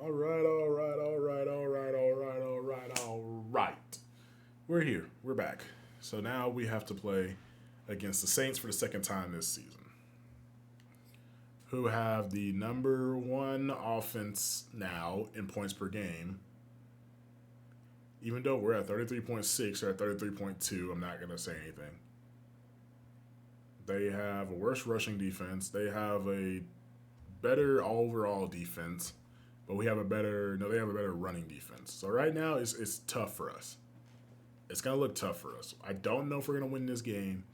All right, all right, all right, all right, all right, all right, all right. We're here. We're back. So now we have to play against the Saints for the second time this season, who have the number one offense now in points per game. Even though we're at 33.6 or at 33.2, I'm not going to say anything. They have a worse rushing defense. They have a better overall defense, but we have a better no, they have a better running defense. So right now it's tough for us. It's gonna look tough for us. I don't know if we're gonna win this game,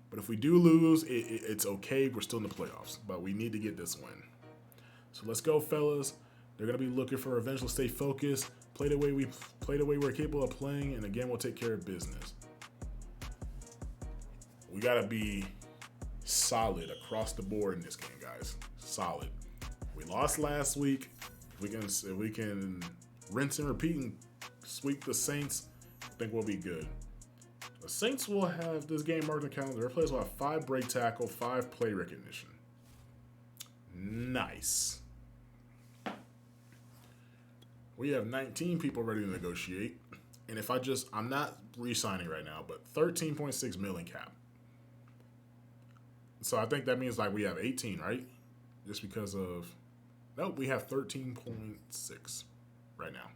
but if we do lose, it's okay. We're still in the playoffs, but we need to get this win. So let's go, fellas. They're gonna be looking for revenge. Let's stay focused. Play the way we play the way we're capable of playing, and again, we'll take care of business. We gotta be solid across the board in this game, guys. Solid. We lost last week. If we can rinse and repeat and sweep the Saints, I think we'll be good. The Saints will have this game marked on the calendar. Their players will have 5 break tackle, 5 play recognition. Nice. We have 19 people ready to negotiate. And if I'm not re-signing right now, but 13.6 million cap. So I think that means like we have 18, right? Just because of nope, we have 13.6 right now.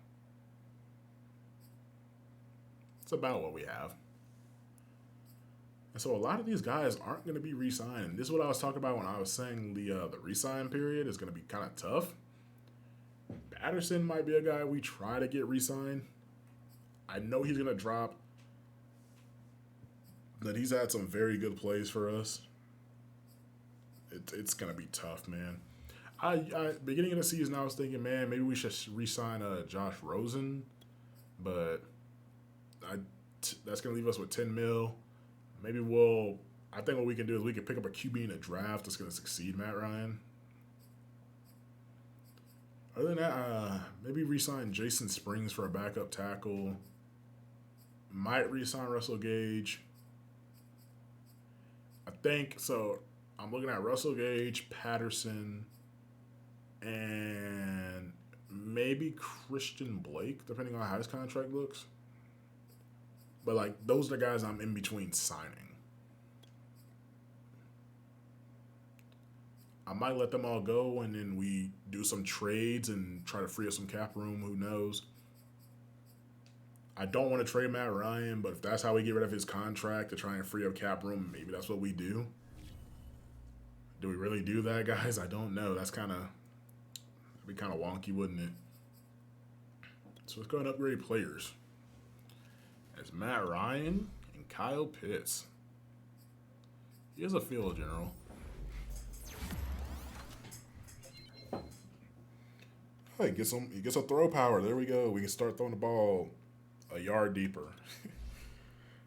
It's about what we have. And so a lot of these guys aren't going to be re-signed. This is what I was talking about when I was saying the re-sign period is going to be kind of tough. Patterson might be a guy we try to get re-signed. I know he's going to drop, but he's had some very good plays for us. It's going to be tough, man. Beginning of the season, I was thinking, man, maybe we should re-sign Josh Rosen, but that's going to leave us with 10 mil. Maybe I think what we can do is we can pick up a QB in a draft that's going to succeed Matt Ryan. Other than that, maybe re-sign Jason Springs for a backup tackle. Might re-sign Russell Gage. I think so. I'm looking at Russell Gage, Patterson, and maybe Christian Blake, depending on how his contract looks. But like those are the guys I'm in between signing. I might let them all go and then we do some trades and try to free up some cap room. Who knows? I don't want to trade Matt Ryan, but if that's how we get rid of his contract to try and free up cap room, maybe that's what we do. Do we really do that, guys? I don't know. That'd be kind of wonky, wouldn't it? So let's go and upgrade players. It's Matt Ryan and Kyle Pitts. He is a field general. Oh, he gets some throw power. There we go. We can start throwing the ball a yard deeper.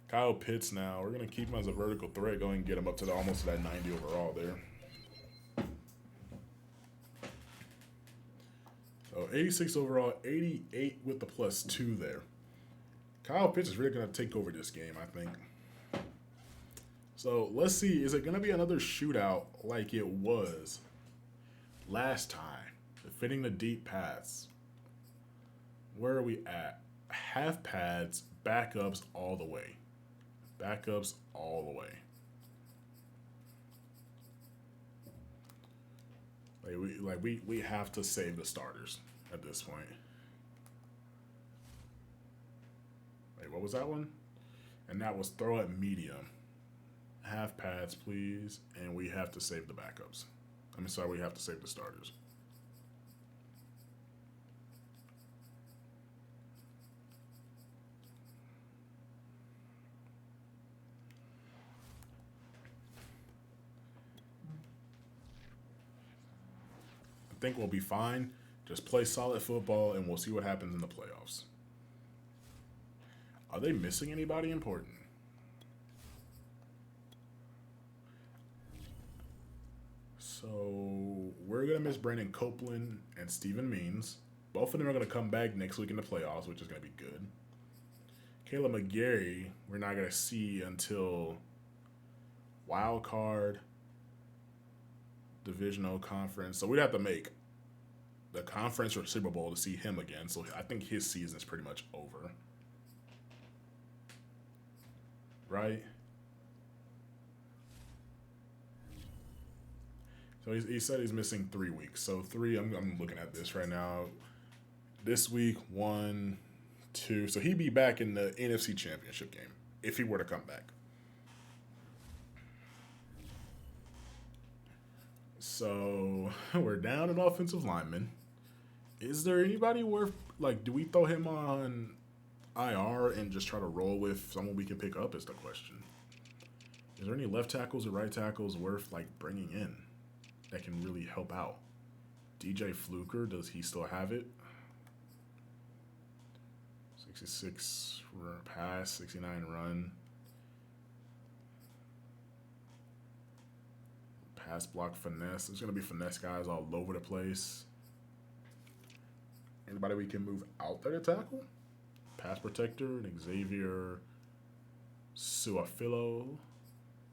Kyle Pitts now. We're gonna keep him as a vertical threat. Go and get him up to almost that 90 overall there. So 86 overall, 88 with the +2 there. Kyle Pitts is really gonna take over this game, I think. So let's see. Is it gonna be another shootout like it was last time? Fitting the deep paths. Where are we at? Half pads, backups all the way. Backups all the way. We have to save the starters at this point. Wait, what was that one? And that was throw at medium. Half pads, please, and we have to save the backups. We have to save the starters. I think we'll be fine. Just play solid football, and we'll see what happens in the playoffs. Are they missing anybody important? So we're gonna miss Brandon Copeland and Steven Means. Both of them are gonna come back next week in the playoffs, which is gonna be good. Caleb McGarry, we're not gonna see until wild card, divisional conference. So we'd have to make the conference or Super Bowl to see him again. So I think his season is pretty much over. Right? So he said he's missing 3 weeks. So I'm looking at this right now. This week, 1, 2. So he'd be back in the NFC Championship game if he were to come back. So we're down an offensive lineman. Is there anybody worth, like, do we throw him on IR and just try to roll with someone we can pick up is the question. Is there any left tackles or right tackles worth, like, bringing in that can really help out? DJ Fluker, does he still have it? 66 pass, 69 run. Pass block finesse. There's going to be finesse guys all over the place. Anybody we can move out there to tackle? Pass protector, and Xavier Suafilo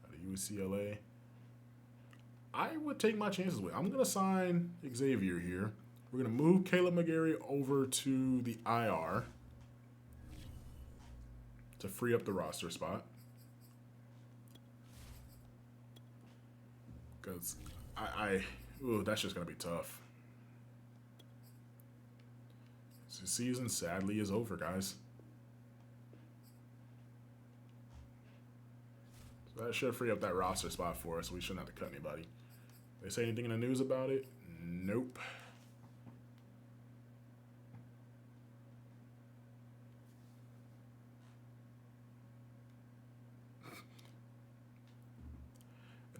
out of UCLA. I would take my chances with. I'm going to sign Xavier here. We're going to move Caleb McGarry over to the IR to free up the roster spot. Because that's just going to be tough. The season, sadly, is over, guys. So that should free up that roster spot for us. We shouldn't have to cut anybody. They say anything in the news about it? Nope.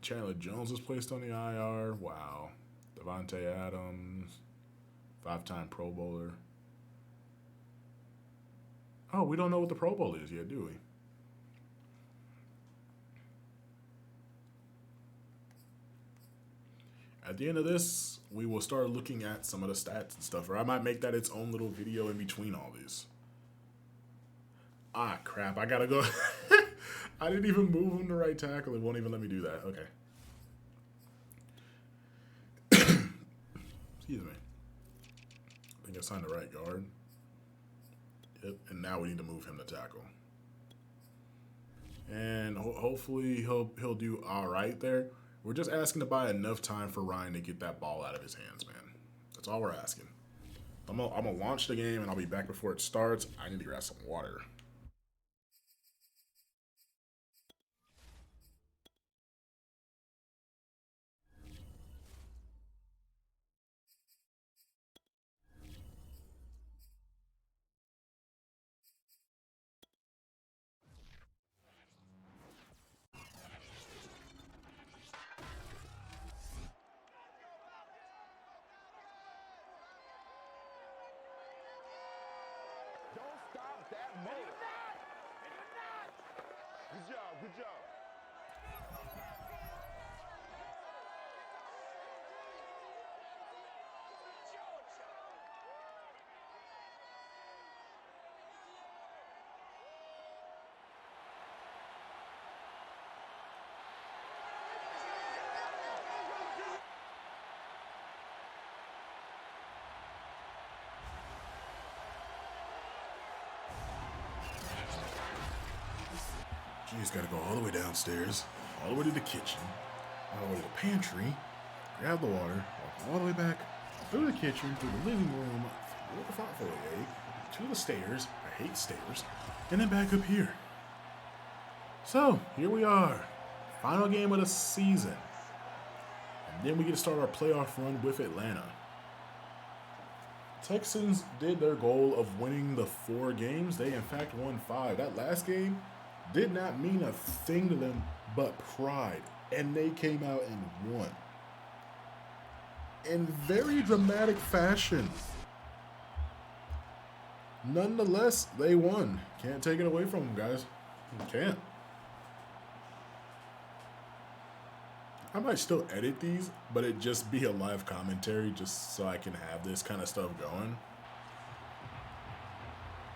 Chandler Jones was placed on the IR. Wow. Devontae Adams, 5-time Pro Bowler. Oh, we don't know what the Pro Bowl is yet, do we? At the end of this, we will start looking at some of the stats and stuff, or I might make that its own little video in between all these. Ah, crap, I gotta go. I didn't even move him to right tackle. It won't even let me do that. Okay. Excuse me. I think I signed the right guard. Yep, and now we need to move him to tackle. And hopefully he'll do all right there. We're just asking to buy enough time for Ryan to get that ball out of his hands, man. That's all we're asking. I'm gonna launch the game, and I'll be back before it starts. I need to grab some water. Don't stop that motor. Good job, good job. Geez, gotta go all the way downstairs, all the way to the kitchen, all the way to the pantry, grab the water, walk all the way back through the kitchen, through the living room, through the front foyer, to the stairs. I hate stairs, and then back up here. So here we are, final game of the season, and then we get to start our playoff run with Atlanta. Texans did their goal of winning the 4 games. They in fact won 5. That last game did not mean a thing to them but pride, and they came out and won in very dramatic fashion. Nonetheless, they won. Can't take it away from them, guys. You can't. I might still edit these, but it just be a live commentary just so I can have this kind of stuff going.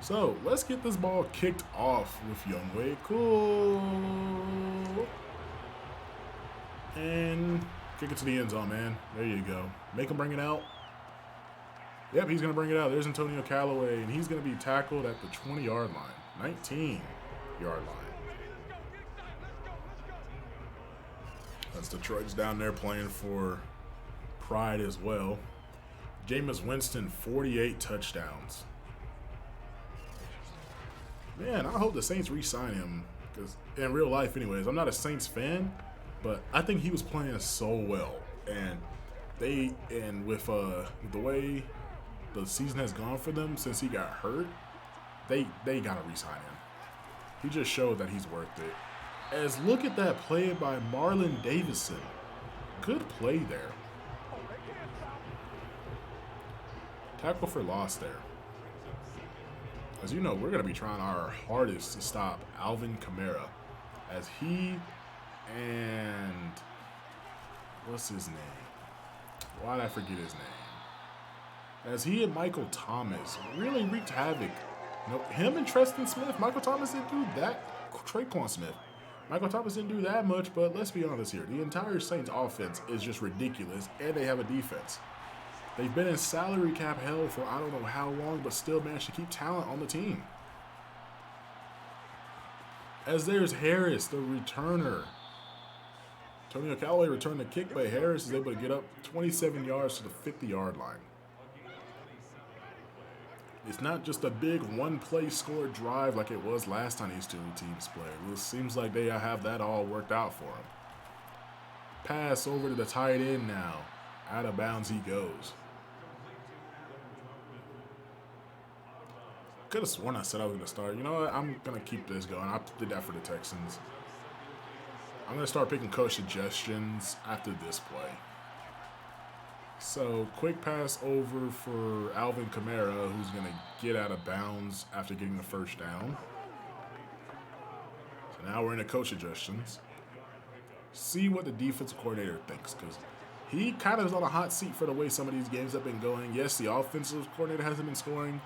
So, let's get this ball kicked off with Younghoe. Cool. And kick it to the end zone, man. There you go. Make him bring it out. Yep, he's going to bring it out. There's Antonio Callaway, and he's going to be tackled at the 20-yard line, 19-yard line. That's Detroit's down there playing for pride as well. Jameis Winston, 48 touchdowns. Man, I hope the Saints re-sign him, because in real life anyways, I'm not a Saints fan, but I think he was playing so well. And with the way the season has gone for them since he got hurt, they got to re-sign him. He just showed that he's worth it. As look at that play by Marlon Davison. Good play there. Tackle for loss there. As you know, we're going to be trying our hardest to stop Alvin Kamara. As he and... what's his name? Why did I forget his name? As he and Michael Thomas really wreaked havoc. You know, him and Treston Smith, Michael Thomas didn't do that. Traquan Smith. Michael Thomas didn't do that much, but let's be honest here. The entire Saints offense is just ridiculous, and they have a defense. They've been in salary cap hell for I don't know how long, but still managed to keep talent on the team. As there's Harris, the returner. Antonio Callaway returned the kick, but Harris is able to get up 27 yards to the 50-yard line. It's not just a big one-play score drive like it was last time these two teams played. It seems like they have that all worked out for them. Pass over to the tight end now. Out of bounds he goes. Could have sworn I said I was going to start. You know what? I'm going to keep this going. I did that for the Texans. I'm going to start picking coach suggestions after this play. So, quick pass over for Alvin Kamara, who's going to get out of bounds after getting the first down. So now we're in the coach suggestions. See what the defensive coordinator thinks, because he kind of is on a hot seat for the way some of these games have been going. Yes, the offensive coordinator hasn't been scoring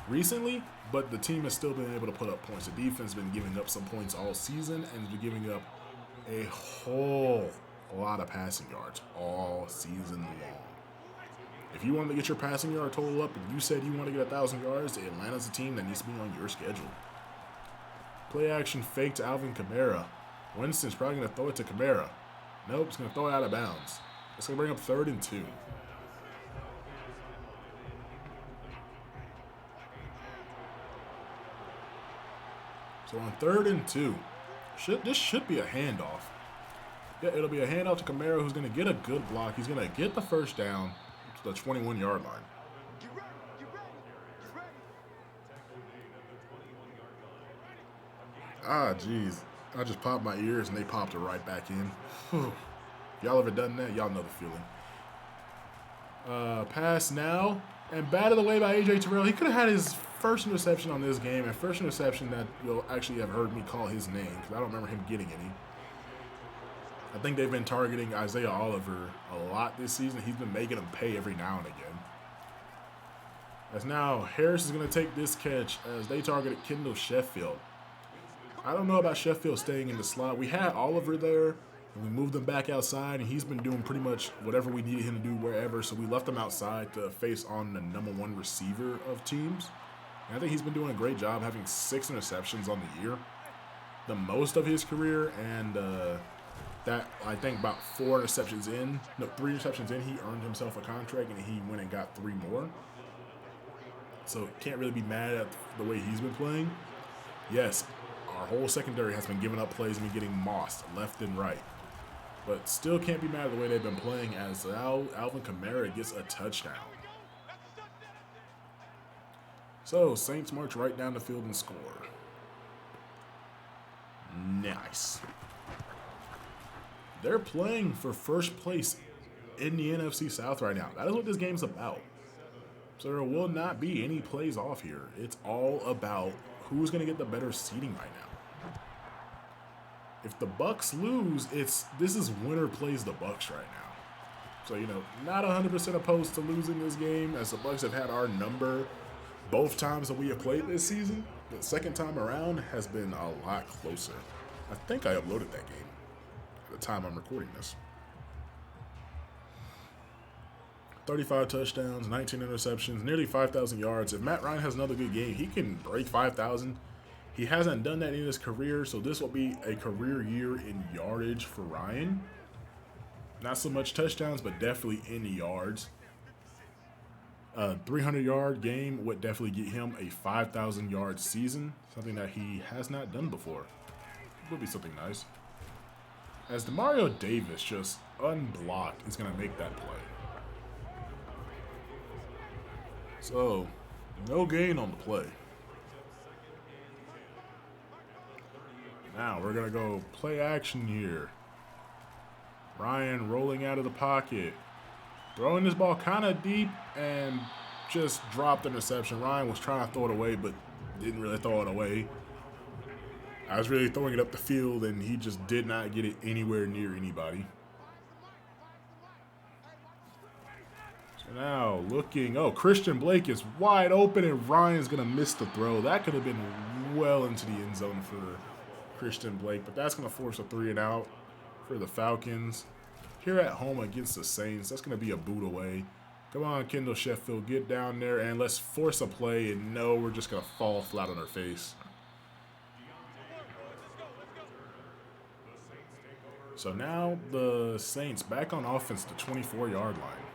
recently, but the team has still been able to put up points. The defense has been giving up some points all season and has been giving up a whole lot of passing yards all season long. If you want to get your passing yard total up and you said you want to get 1,000 yards, Atlanta's a team that needs to be on your schedule. Play action fake to Alvin Kamara. Winston's probably going to throw it to Kamara. Nope, he's going to throw it out of bounds. It's going to bring up 3rd and 2. So on 3rd and 2, this should be a handoff. Yeah, it'll be a handoff to Kamara, who's going to get a good block. He's going to get the first down to the 21-yard line. Ah, jeez. I just popped my ears and they popped it right back in. Whew. Y'all ever done that? Y'all know the feeling. Pass now. And batted away by A.J. Terrell. He could have had his first interception on this game, and first interception that you'll actually have heard me call his name, because I don't remember him getting any. I think they've been targeting Isaiah Oliver a lot this season. He's been making him pay every now and again. As now Harris is going to take this catch as they targeted Kendall Sheffield. I don't know about Sheffield staying in the slot. We had Oliver there, and we moved him back outside, and he's been doing pretty much whatever we needed him to do wherever, so we left him outside to face on the #1 receiver of teams. And I think he's been doing a great job, having 6 interceptions on the year. The most of his career, and that I think about 3 interceptions in, he earned himself a contract, and he went and got 3 more. So can't really be mad at the way he's been playing. Yes, our whole secondary has been giving up plays and getting mossed left and right. But still can't be mad at the way they've been playing as Alvin Kamara gets a touchdown. So, Saints march right down the field and score. Nice. They're playing for first place in the NFC South right now. That is what this game's about. So there will not be any plays off here. It's all about who's going to get the better seeding right now. If the Bucks lose, this is winner plays the Bucks right now. So, not 100% opposed to losing this game, as the Bucks have had our number both times that we have played this season. The second time around has been a lot closer. I think I uploaded that game at the time I'm recording this. 35 touchdowns, 19 interceptions, nearly 5,000 yards. If Matt Ryan has another good game, he can break 5,000. He hasn't done that in his career, so this will be a career year in yardage for Ryan. Not so much touchdowns, but definitely in the yards. A 300-yard game would definitely get him a 5,000-yard season, something that he has not done before. Would be something nice. As Demario Davis just unblocked is going to make that play. So, no gain on the play. Now, we're going to go play action here. Ryan rolling out of the pocket. Throwing this ball kind of deep and just dropped the interception. Ryan was trying to throw it away, but didn't really throw it away. I was really throwing it up the field, and he just did not get it anywhere near anybody. So now looking, oh, Christian Blake is wide open, and Ryan's going to miss the throw. That could have been well into the end zone for Christian Blake, but that's going to force a 3-and-out for the Falcons. Here at home against the Saints, that's going to be a boot away. Come on, Kendall Sheffield, get down there, and let's force a play, and no, we're just going to fall flat on our face. So now the Saints back on offense to the 24-yard line.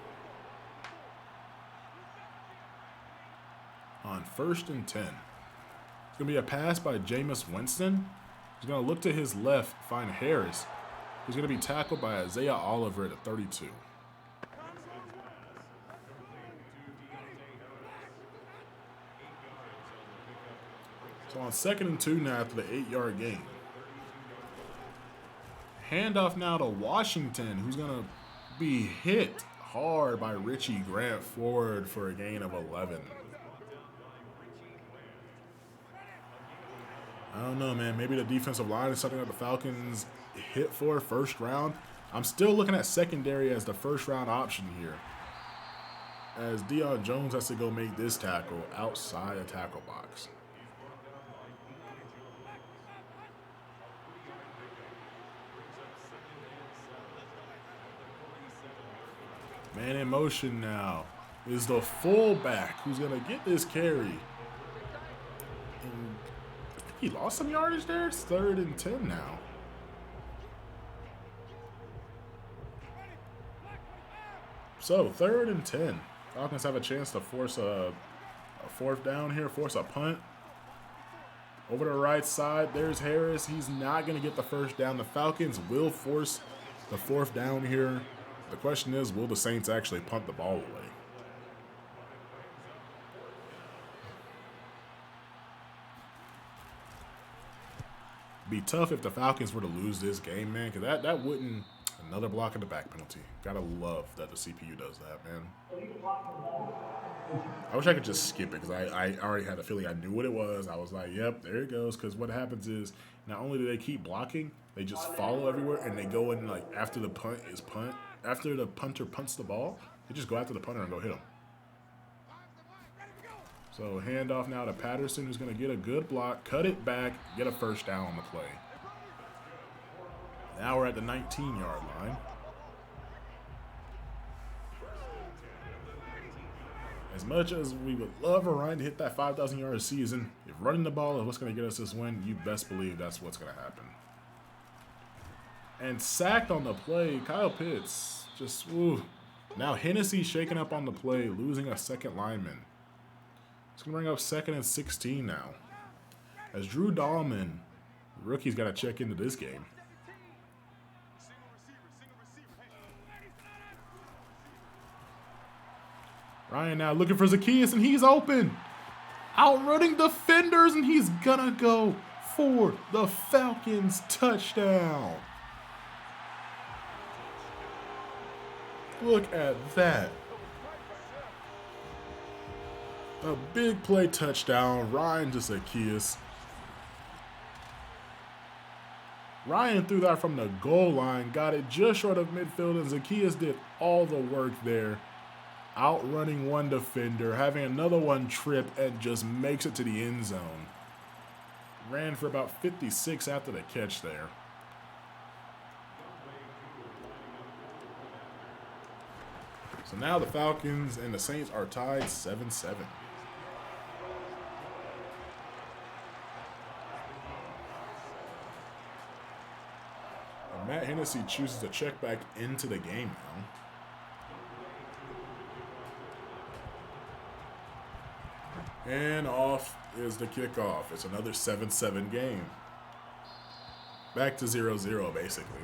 On 1st and 10. It's going to be a pass by Jameis Winston. He's going to look to his left, find Harris, who's going to be tackled by Isaiah Oliver at a 32. So on 2nd and 2 now after the 8-yard gain. Handoff now to Washington, who's going to be hit hard by Richie Grant forward for a gain of 11. I don't know, man. Maybe the defensive line is something that the Falcons hit for 1st round. I'm still looking at secondary as the 1st-round option here, as Deion Jones has to go make this tackle outside the tackle box. Man in motion now is the fullback who's going to get this carry. And I think he lost some yardage there. It's 3rd and 10 now. So 3rd and 10. Falcons have a chance to force a 4th down here, force a punt. Over the right side, there's Harris. He's not going to get the 1st down. The Falcons will force the 4th down here. The question is, will the Saints actually punt the ball away? Be tough if the Falcons were to lose this game, man, because that wouldn't... Another block in the back penalty. Gotta love that the CPU does that, man. I wish I could just skip it, because I already had a feeling I knew what it was. I was like, yep, there it goes, because what happens is, not only do they keep blocking, they just follow everywhere, and they go in, like, after the punt is punt. After the punter punts the ball, they just go after the punter and go hit him. So handoff now to Patterson, who's going to get a good block, cut it back, get a 1st down on the play. Now we're at the 19-yard line. As much as we would love Ryan to hit that 5,000-yard season, if running the ball is what's going to get us this win, you best believe that's what's going to happen. And sacked on the play, Kyle Pitts. Just, ooh. Now Hennessy shaking up on the play, losing a 2nd lineman. It's going to bring up 2nd and 16 now. As Drew Dahlman, rookie's got to check into this game. Ryan now looking for Zacchaeus, and he's open. Outrunning defenders, and he's going to go for the Falcons touchdown. Look at that. A big play touchdown. Ryan to Zacchaeus. Ryan threw that from the goal line, got it just short of midfield, and Zacchaeus did all the work there. Outrunning one defender, having another one trip, and just makes it to the end zone. Ran for about 56 after the catch there. So now the Falcons and the Saints are tied 7-7. And Matt Hennessy chooses to check back into the game now. And off is the kickoff. It's another 7-7 game. Back to 0-0, basically.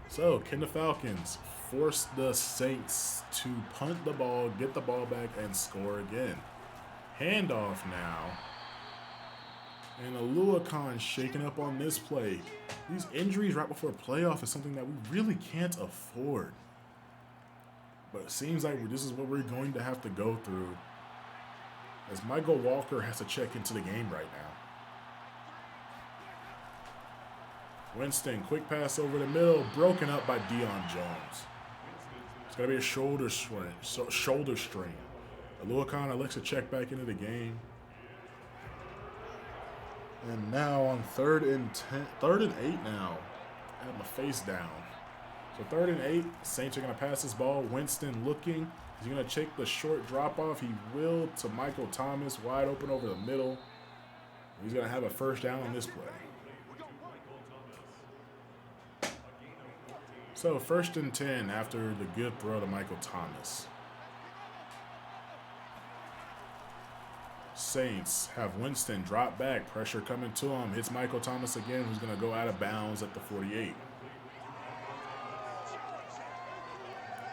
So, can the Falcons force the Saints to punt the ball, get the ball back, and score again? Handoff now. And Alua Khan shaking up on this play. These injuries right before playoff is something that we really can't afford. But it seems like this is what we're going to have to go through, as Michael Walker has to check into the game right now. Winston, quick pass over the middle, broken up by Deion Jones. It's going to be a shoulder strain. Alua Khan elects to check back into the game. And now on 3rd and 8 now. I have my face down. So 3rd and 8, Saints are going to pass this ball. Winston looking. He's going to take the short drop off. He will to Michael Thomas, wide open over the middle. He's going to have a first down on this play. So 1st and 10 after the good throw to Michael Thomas. Saints have Winston drop back, pressure coming to him, hits Michael Thomas again, who's going to go out of bounds at the 48.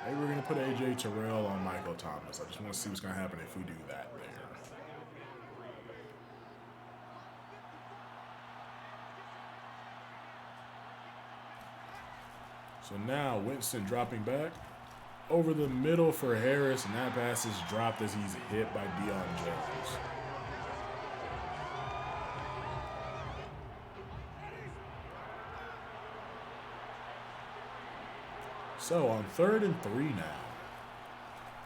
Maybe we're going to put A.J. Terrell on Michael Thomas. I just want to see what's going to happen if we do that there. So now Winston dropping back over the middle for Harris, and that pass is dropped as he's hit by Deion Jones. So on 3rd and 3 now,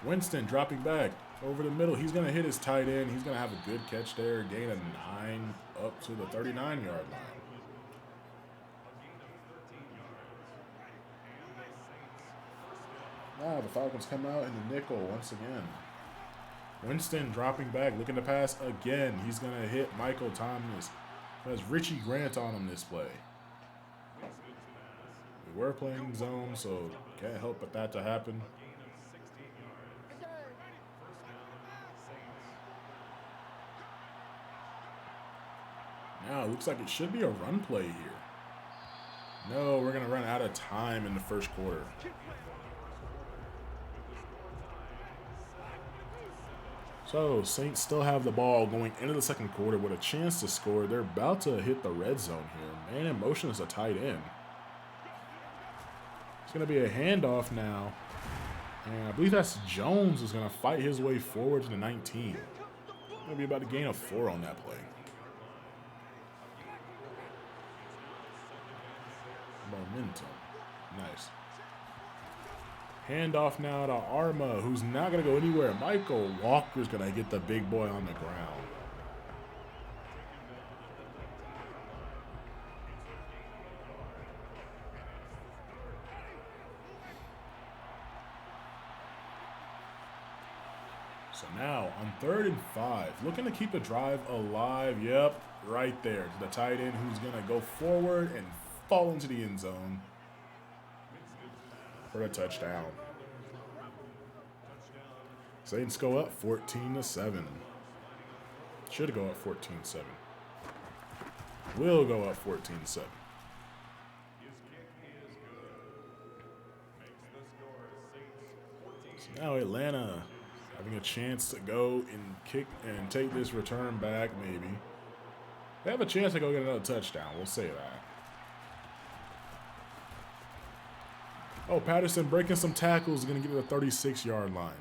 Winston dropping back over the middle. He's going to hit his tight end. He's going to have a good catch there, gain a 9 up to the 39-yard line. Now the Falcons come out in the nickel once again. Winston dropping back, looking to pass again. He's going to hit Michael Thomas. Has Richie Grant on him this play. We were playing zone, so can't help but that to happen. Now it looks like it should be a run play here. No, we're going to run out of time in the first quarter. So, Saints still have the ball going into the second quarter with a chance to score. They're about to hit the red zone here. Man in motion is a tight end. It's going to be a handoff now. And I believe that's Jones who's going to fight his way forward to the 19. Going to be about a gain of 4 on that play. Momentum. Nice. Handoff now to Arma, who's not going to go anywhere. Michael Walker's going to get the big boy on the ground. So now on 3rd and 5, looking to keep the drive alive. Yep, right there to the tight end, who's going to go forward and fall into the end zone for a touchdown. Saints go up 14-7. Should go up 14-7. Will go up 14-7. So now Atlanta having a chance to go and kick and take this return back, maybe. They have a chance to go get another touchdown. We'll say that. Oh, Patterson breaking some tackles is going to get to the 36-yard line.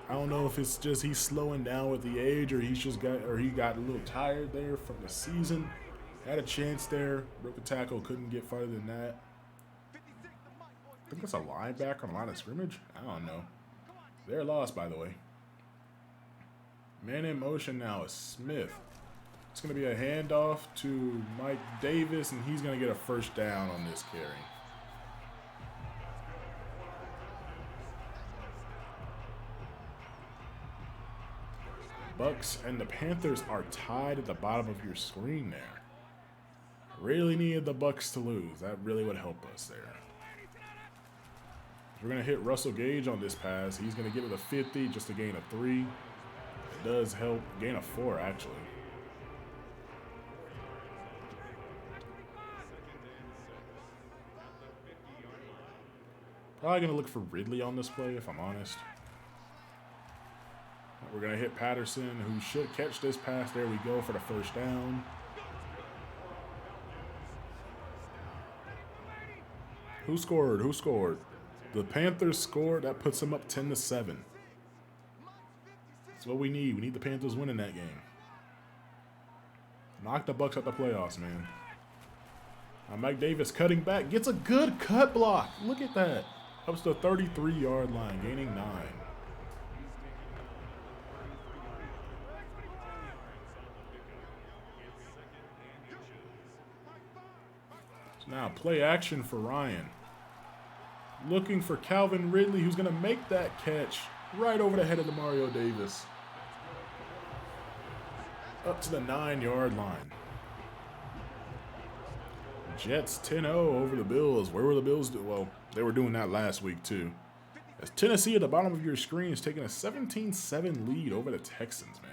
I don't know if it's just he's slowing down with the age, or he got a little tired there from the season. Had a chance there, broke a tackle, couldn't get farther than that. I think that's a linebacker on the line of scrimmage. I don't know. They're lost, by the way. Man in motion now is Smith. It's going to be a handoff to Mike Davis, and he's going to get a first down on this carry. Bucks and the Panthers are tied at the bottom of your screen there. Really needed the Bucks to lose. That really would help us there. We're going to hit Russell Gage on this pass. He's going to get to the 50 just to gain a 3. It does help. Gain a 4, actually. Probably going to look for Ridley on this play, if I'm honest. We're going to hit Patterson, who should catch this pass. There we go for the first down. Who scored? Who scored? The Panthers scored. That puts them up 10-7. That's what we need. We need the Panthers winning that game. Knock the Bucks out the playoffs, man. Mike Davis cutting back. Gets a good cut block. Look at that. Up to the 33-yard line, gaining 9. So now play action for Ryan. Looking for Calvin Ridley, who's going to make that catch right over the head of the Mario Davis. Up to the 9-yard line. Jets 10-0 over the Bills. Where were the Bills? Well, they were doing that last week too. As Tennessee at the bottom of your screen is taking a 17-7 lead over the Texans, man.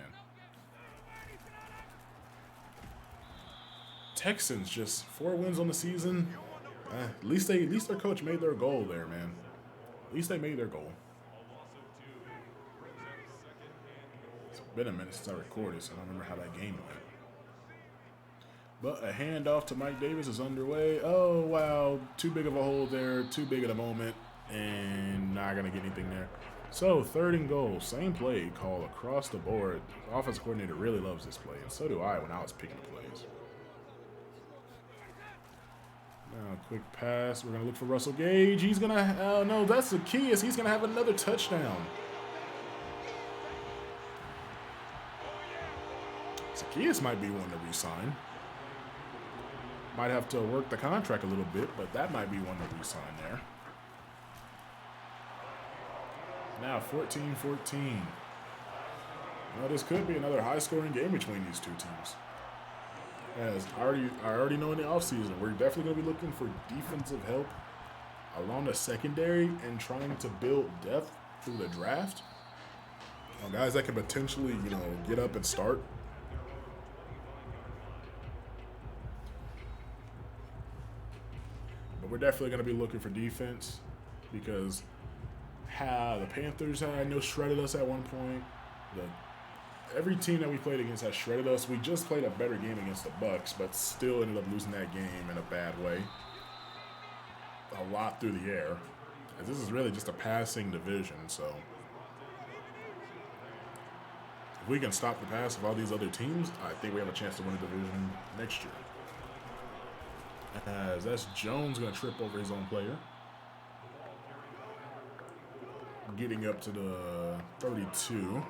Texans just 4 wins on the season. At least their coach made their goal there, man. At least they made their goal. It's been a minute since I recorded, so I don't remember how that game went. But a handoff to Mike Davis is underway. Oh, wow. Too big of a hole there. Too big of a moment. And not going to get anything there. So, 3rd and goal. Same play call across the board. The offensive coordinator really loves this play. And so do I when I was picking the plays. Now, quick pass. We're going to look for Russell Gage. He's going to... no, that's the key. Is he's going to have another touchdown. Zacchaeus might be one to re-sign. Might have to work the contract a little bit, but that might be one to re-sign there. Now 14-14. Well, this could be another high-scoring game between these two teams. As I already know in the offseason, we're definitely going to be looking for defensive help along the secondary and trying to build depth through the draft. Guys that can potentially, get up and start. We're definitely going to be looking for defense because the Panthers, I know, shredded us at one point. Every team that we played against has shredded us. We just played a better game against the Bucks, but still ended up losing that game in a bad way. A lot through the air. This is really just a passing division, so if we can stop the pass of all these other teams, I think we have a chance to win the division next year. As that's Jones going to trip over his own player. Getting up to the 32.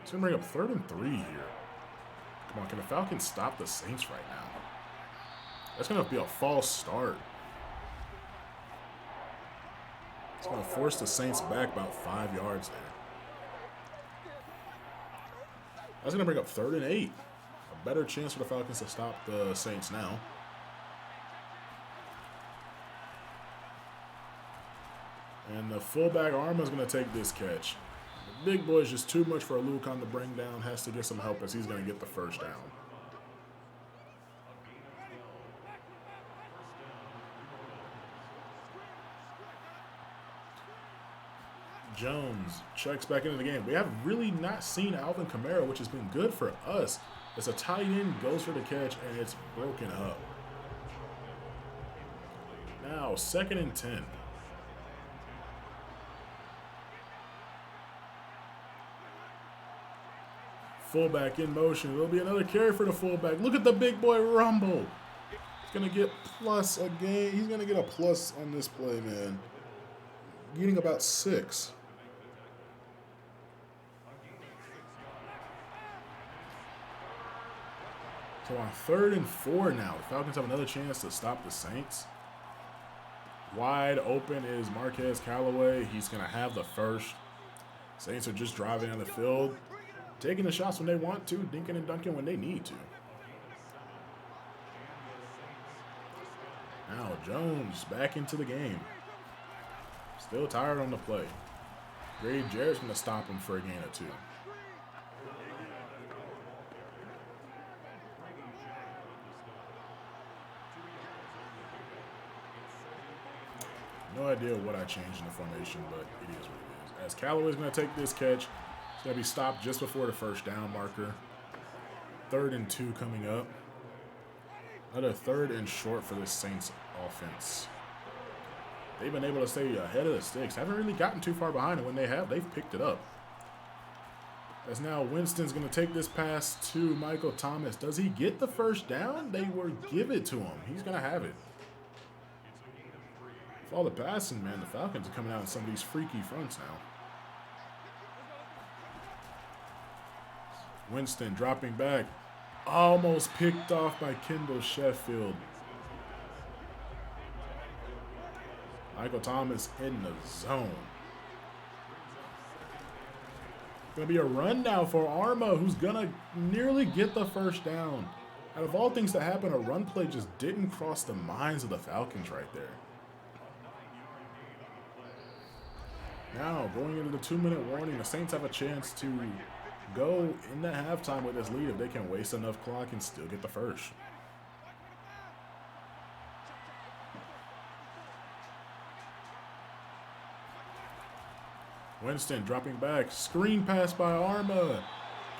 It's going to bring up 3rd and 3 here. Come on, can the Falcons stop the Saints right now? That's going to be a false start. It's going to force the Saints back about 5 yards there. That's going to bring up 3rd and 8. A better chance for the Falcons to stop the Saints now. And the fullback Arma is going to take this catch. The big boy is just too much for Alucon to bring down. Has to get some help as he's going to get the first down. Jones checks back into the game. We have really not seen Alvin Kamara, which has been good for us. It's a tight end, goes for the catch, and it's broken up. Now, 2nd and 10. Fullback in motion. There'll be another carry for the fullback. Look at the big boy rumble. He's going to get plus again. He's going to get a plus on this play, man. Getting about 6. So on 3rd and 4 now, the Falcons have another chance to stop the Saints. Wide open is Marquez Callaway. He's going to have the first. Saints are just driving on the field, taking the shots when they want to, dinking and dunking when they need to. Now Jones back into the game. Still tired on the play. Grady Jarrett's going to stop him for a gain or 2. No idea what I changed in the formation, but it is what it is. As Callaway's going to take this catch, it's going to be stopped just before the first down marker. 3rd and 2 coming up. Another 3rd and short for this Saints offense. They've been able to stay ahead of the sticks. Haven't really gotten too far behind, and when they have, they've picked it up. As now Winston's going to take this pass to Michael Thomas. Does he get the first down? They will give it to him. He's going to have it. With all the passing, man, the Falcons are coming out in some of these freaky fronts now. Winston dropping back. Almost picked off by Kendall Sheffield. Michael Thomas in the zone. Going to be a run now for Arma, who's going to nearly get the first down. Out of all things to happen, a run play just didn't cross the minds of the Falcons right there. Now, going into the 2-minute warning, the Saints have a chance to go into halftime with this lead if they can waste enough clock and still get the first. Winston dropping back, screen pass by Arma,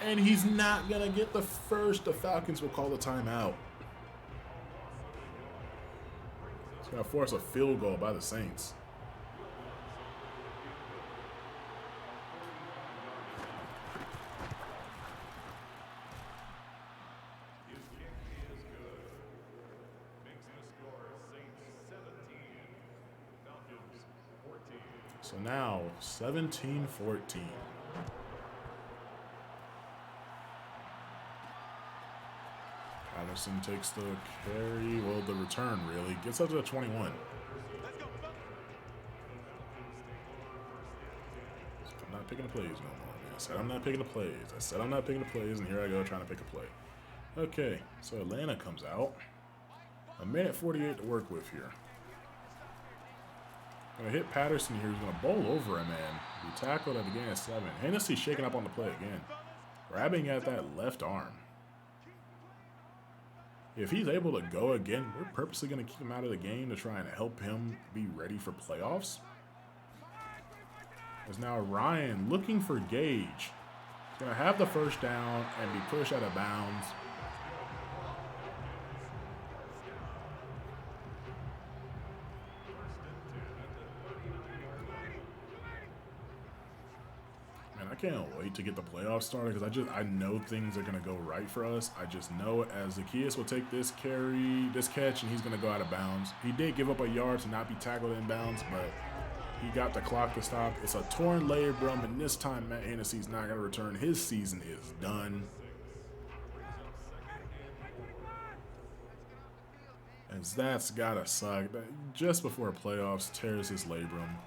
and he's not going to get the first. The Falcons will call the timeout. It's going to force a field goal by the Saints. So now, 17-14. Patterson takes the carry, well, the return really. Gets up to the 21. I'm not picking the plays no more, man. I said I'm not picking the plays. I said I'm not picking the plays, and here I go trying to pick a play. Okay, so Atlanta comes out. 1:48 to work with here. Gonna hit Patterson here. He's gonna bowl over a man. Be tackled at the gain of 7. Hennessy shaking up on the play again. Grabbing at that left arm. If he's able to go again, we're purposely gonna keep him out of the game to try and help him be ready for playoffs. There's now Ryan looking for Gage. He's gonna have the first down and be pushed out of bounds. I can't wait to get the playoffs started because I know things are gonna go right for us. I just know as Zacchaeus will take this catch, and he's gonna go out of bounds. He did give up a yard to not be tackled in bounds, but he got the clock to stop. It's a torn labrum, and this time Matt Hennessy's not gonna return. His season is done. As that's gotta suck. Just before playoffs, tears his labrum.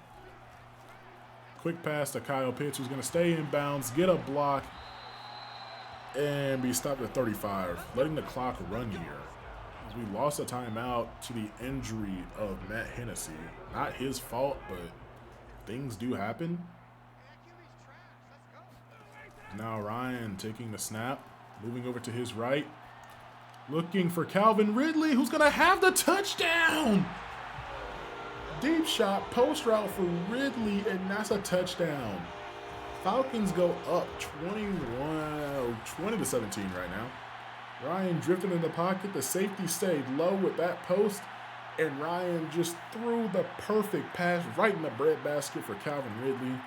Quick pass to Kyle Pitts, who's going to stay in bounds, get a block, and be stopped at 35, letting the clock run here. As we lost a timeout to the injury of Matt Hennessy. Not his fault, but things do happen. Now Ryan taking the snap, moving over to his right, looking for Calvin Ridley, who's going to have the touchdown. Deep shot, post route for Ridley, and that's a touchdown. Falcons go up 20-17 right now. Ryan drifting in the pocket. The safety stayed low with that post, and Ryan just threw the perfect pass right in the breadbasket for Calvin Ridley.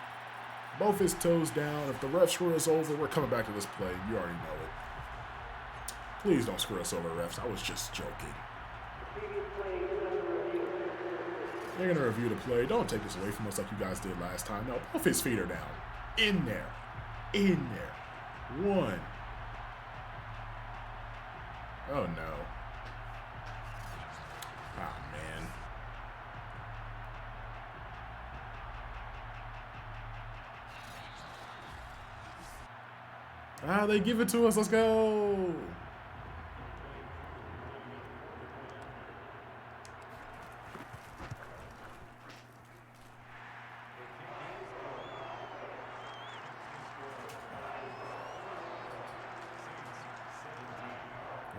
Both his toes down. If the ref screw us over, we're coming back to this play. You already know it. Please don't screw us over, refs. I was just joking. They're going to review the play. Don't take this away from us like you guys did last time. No, both his feet are down. In there. 1. Oh, no. Oh, man. Ah, they give it to us. Let's go.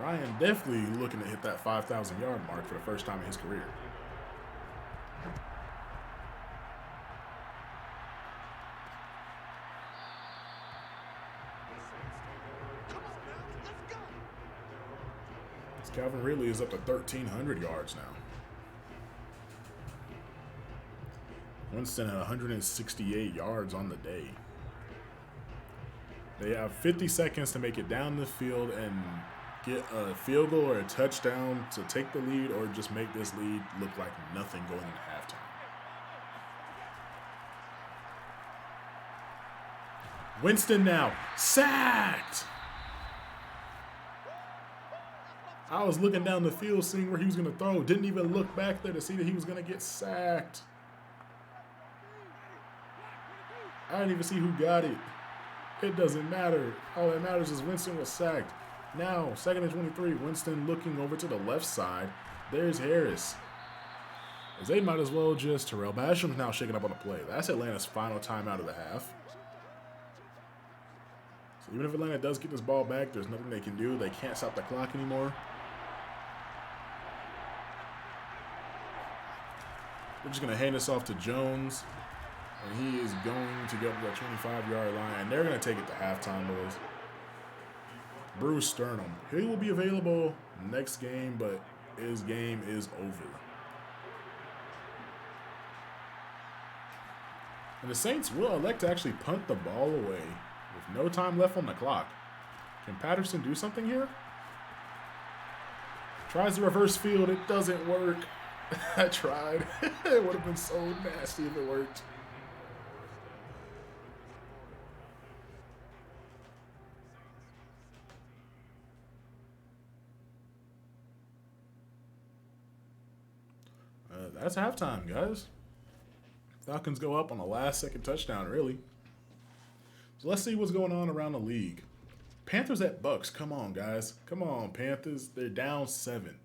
Ryan definitely looking to hit that 5,000 yard mark for the first time in his career. Calvin Ridley is up to 1,300 yards now. Winston at 168 yards on the day. They have 50 seconds to make it down the field and get a field goal or a touchdown to take the lead or just make this lead look like nothing going into halftime. Winston now sacked. I was looking down the field seeing where he was going to throw. Didn't even look back there to see that he was going to get sacked. I didn't even see who got it. It doesn't matter. All that matters is Winston was sacked. Now, 2nd and 23, Winston looking over to the left side. There's Harris. As they might as well just, Terrell Basham's now shaking up on the play. That's Atlanta's final timeout of the half. So even if Atlanta does get this ball back, there's nothing they can do. They can't stop the clock anymore. They're just going to hand this off to Jones. And he is going to get up to the 25-yard line. And they're going to take it to halftime, boys. Bruce Sternum. He will be available next game, but his game is over. And the Saints will elect to actually punt the ball away with no time left on the clock. Can Patterson do something here? Tries the reverse field. It doesn't work. I tried. It would have been so nasty if it worked. That's halftime, guys. Falcons go up on a last-second touchdown, really. So let's see what's going on around the league. Panthers at Bucks. Come on, guys. Come on, Panthers. They're down 7.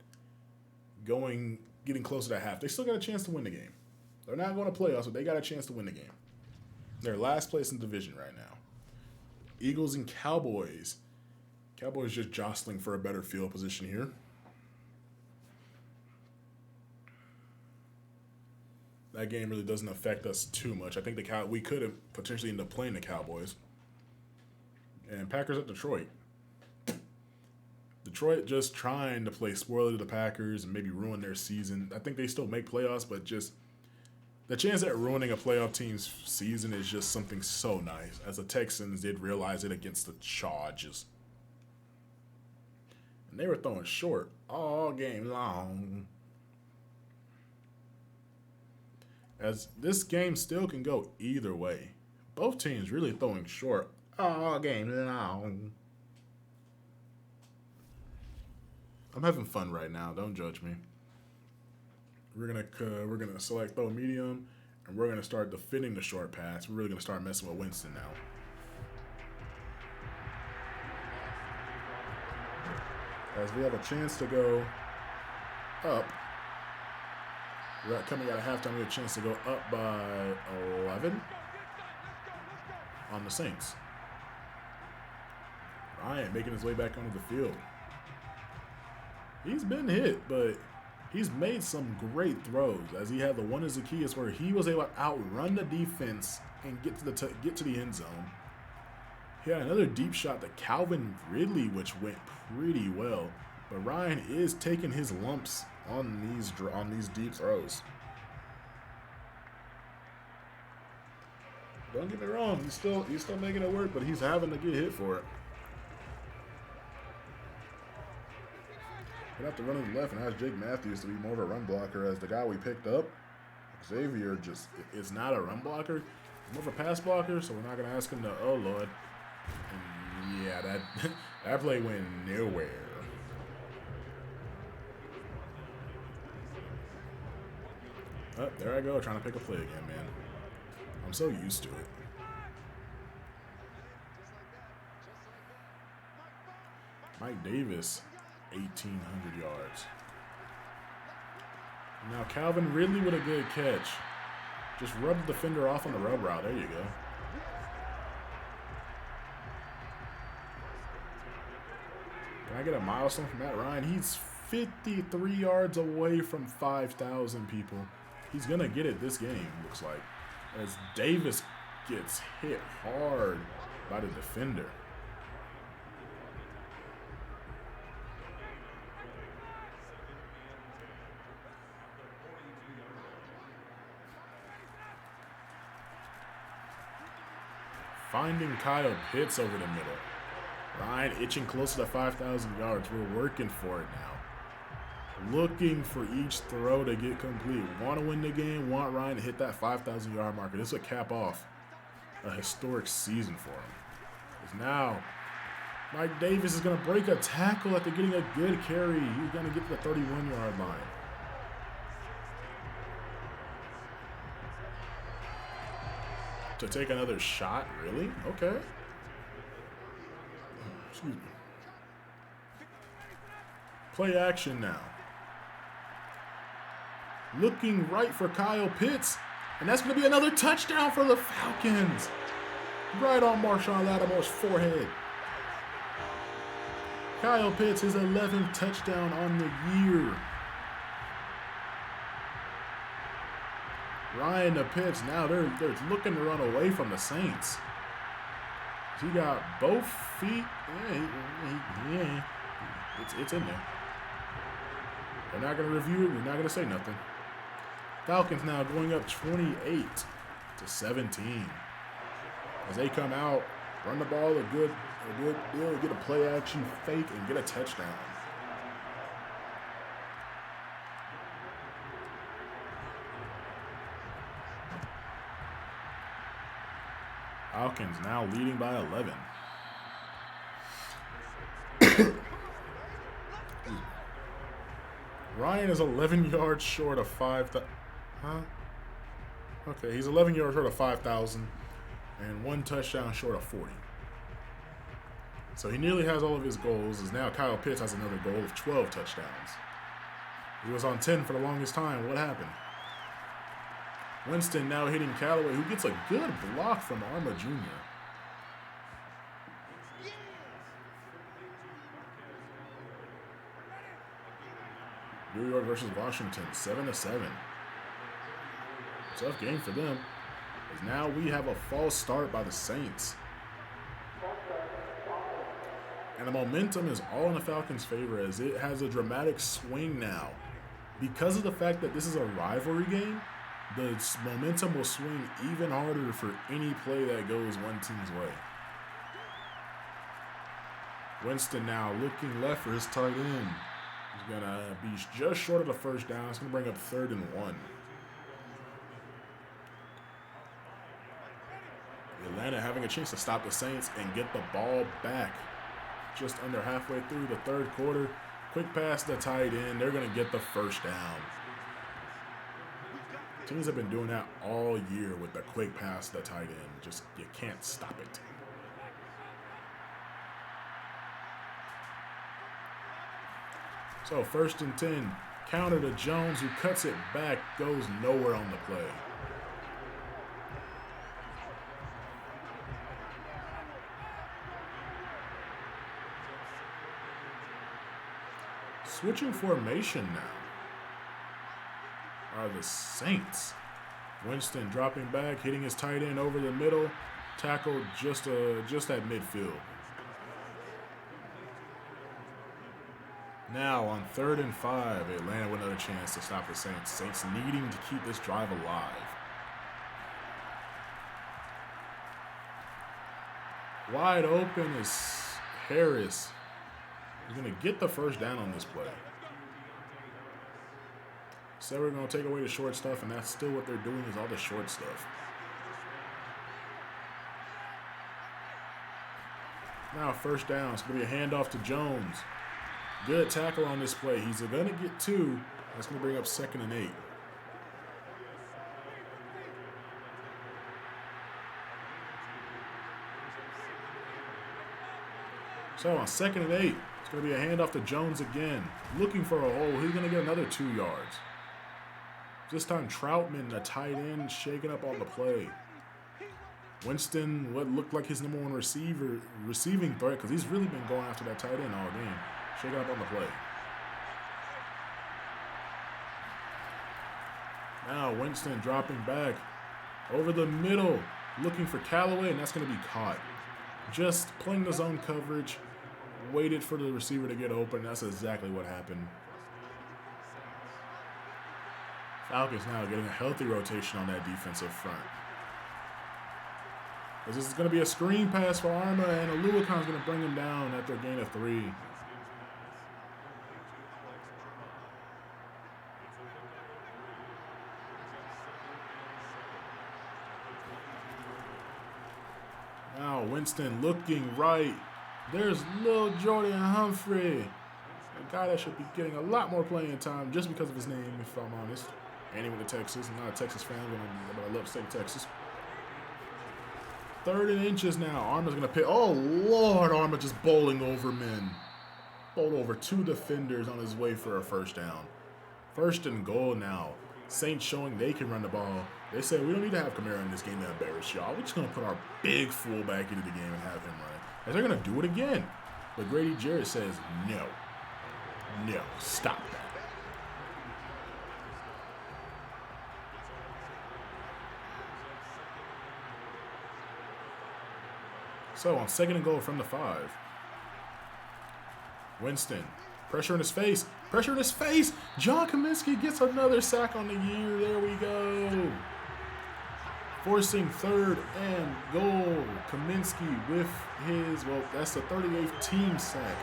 Getting closer to half. They still got a chance to win the game. They're not going to playoffs, but they got a chance to win the game. They're last place in the division right now. Eagles and Cowboys. Cowboys just jostling for a better field position here. That game really doesn't affect us too much. I think we could have potentially ended up playing the Cowboys. And Packers at Detroit. Detroit just trying to play spoiler to the Packers and maybe ruin their season. I think they still make playoffs, but just the chance at ruining a playoff team's season is just something so nice. As the Texans did realize it against the Chargers. And they were throwing short all game long. As this game still can go either way. Both teams really throwing short all game long. I'm having fun right now. Don't judge me. We're gonna select throw medium, and we're gonna start defending the short pass. We're really gonna start messing with Winston now. As we have a chance to go up. Coming out of halftime, we have a chance to go up by 11 on the Saints. Ryan making his way back onto the field. He's been hit, but he's made some great throws. As he had the one as Zacchaeus where he was able to outrun the defense and get to the end zone. He had another deep shot to Calvin Ridley, which went pretty well. But Ryan is taking his lumps on these deep throws. Don't get me wrong, he's still making it work, but he's having to get hit for it. We'd have to run to the left and ask Jake Matthews to be more of a run blocker, as the guy we picked up, Xavier, just is not a run blocker. He's more of a pass blocker, so we're not going to ask him to, oh, Lord. And yeah, that play went nowhere. Oh, there I go, trying to pick a play again, man. I'm so used to it. Mike Davis, 1,800 yards. Now Calvin Ridley with a good catch. Just rub the defender off on the rub route. There you go. Can I get a milestone from Matt Ryan? He's 53 yards away from 5,000 people. He's going to get it this game, looks like. As Davis gets hit hard by the defender. Finding Kyle Pitts over the middle. Ryan itching closer to 5,000 yards. We're working for it now. Looking for each throw to get complete. Want to win the game. Want Ryan to hit that 5,000 yard marker. This will cap off a historic season for him. Because now, Mike Davis is going to break a tackle after getting a good carry. He's going to get to the 31-yard line. To take another shot? Really? Okay. Excuse me. Play action now. Looking right for Kyle Pitts. And that's going to be another touchdown for the Falcons. Right on Marshawn Lattimore's forehead. Kyle Pitts, his 11th touchdown on the year. Ryan to Pitts, now they're looking to run away from the Saints. He got both feet. Yeah, it's in there. They're not going to review it. We're not going to say nothing. Falcons now going up 28-17. As they come out, run the ball a good deal, get a play action fake, and get a touchdown. Falcons now leading by 11. Ryan is 11 yards short of 5,000. Huh? Okay, he's 11 yards short of 5,000 and one touchdown short of 40. So he nearly has all of his goals, as now Kyle Pitts has another goal of 12 touchdowns. He was on 10 for the longest time. What happened? Winston now hitting Callaway, who gets a good block from Arma Jr. New York versus Washington, 7-7. Tough game for them, as now we have a false start by the Saints. And the momentum is all in the Falcons' favor, as it has a dramatic swing now. Because of the fact that this is a rivalry game, the momentum will swing even harder for any play that goes one team's way. Winston now looking left for his tight end. He's going to be just short of the first down. It's going to bring up 3rd and 1. Atlanta having a chance to stop the Saints and get the ball back. Just under halfway through the 3rd quarter. Quick pass to the tight end. They're going to get the first down. Teams have been doing that all year with the quick pass to the tight end. Just, you can't stop it. So 1st and 10. Counter to Jones, who cuts it back, goes nowhere on the play. Switching formation now are the Saints. Winston dropping back, hitting his tight end over the middle, tackled just at midfield. Now on 3rd and 5, Atlanta with another chance to stop the Saints. Saints needing to keep this drive alive. Wide open is Harris. He's going to get the first down on this play. So we're going to take away the short stuff, and that's still what they're doing, is all the short stuff. Now 1st down. It's going to be a handoff to Jones. Good tackle on this play. He's going to get 2. That's going to bring up 2nd and 8. So on 2nd and 8, it's going to be a handoff to Jones again. Looking for a hole. He's going to get another 2 yards. This time Troutman, the tight end, shaking up on the play. Winston, what looked like his number 1 receiving threat, because he's really been going after that tight end all game. Shaking up on the play. Now Winston dropping back over the middle, looking for Callaway, and that's going to be caught. Just playing the zone coverage, waited for the receiver to get open. That's exactly what happened. Falcons now getting a healthy rotation on that defensive front. This is going to be a screen pass for Arma, and Oluwakon's going to bring him down after a gain of 3. Now Winston looking right. There's Lil Jordan Humphrey. A guy that should be getting a lot more playing time just because of his name, if I'm honest. And he went to Texas. I'm not a Texas fan, but I love state Texas. 3rd and inches now. Arma's going to pick. Oh, Lord. Arma just bowling over men. Bowled over 2 defenders on his way for a first down. 1st and goal now. Saints showing they can run the ball. They said, we don't need to have Kamara in this game to embarrass y'all. We're just going to put our big fullback into the game and have him run. And they're going to do it again. But Grady Jarrett says, no. No, stop that. So on 2nd and goal from the 5. Winston, pressure in his face. Pressure in his face. John Kaminsky gets another sack on the year. There we go. Forcing 3rd and goal. Kaminsky with his, well, that's the 38th team sack.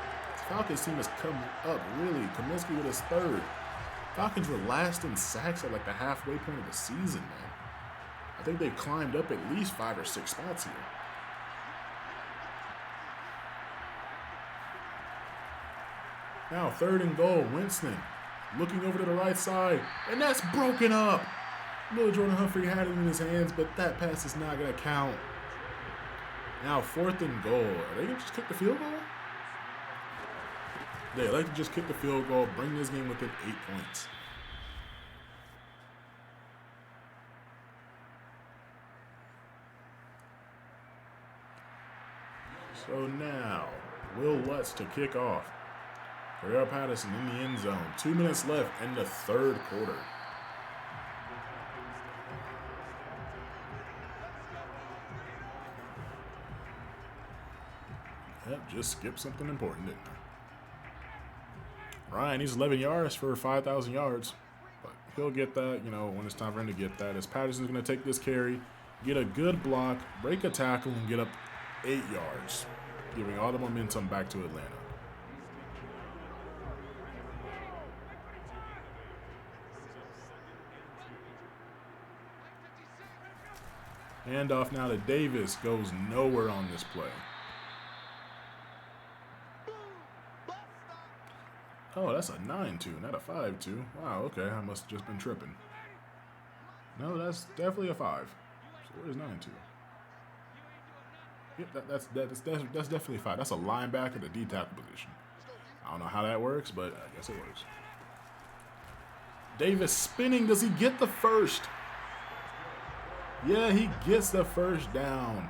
Falcons team has come up, really. Kaminsky with his 3rd. Falcons were last in sacks at like the halfway point of the season, man. I think they've climbed up at least 5 or 6 spots here. Now 3rd and goal, Winston looking over to the right side, and that's broken up. Lil Jordan Humphrey had it in his hands, but that pass is not going to count. Now 4th and goal. Are they going to just kick the field goal? They like to just kick the field goal, bring this game within 8 points. So now, Will Lutz to kick off. Cordell Patterson in the end zone. 2 minutes left in the 3rd quarter. Yep, just skipped something important, didn't I? Ryan, he's 11 yards for 5,000 yards. But he'll get that, when it's time for him to get that. As Patterson's going to take this carry, get a good block, break a tackle, and get up 8 yards, giving all the momentum back to Atlanta. Handoff now to Davis, goes nowhere on this play. Oh, that's a 9-2, not a 5-2. Wow, okay, I must have just been tripping. No, that's definitely a 5. So where's 9-2? Yep, that's definitely a 5. That's a linebacker, the D tackle position. I don't know how that works, but I guess it works. Davis spinning. Does he get the first? Yeah, he gets the first down.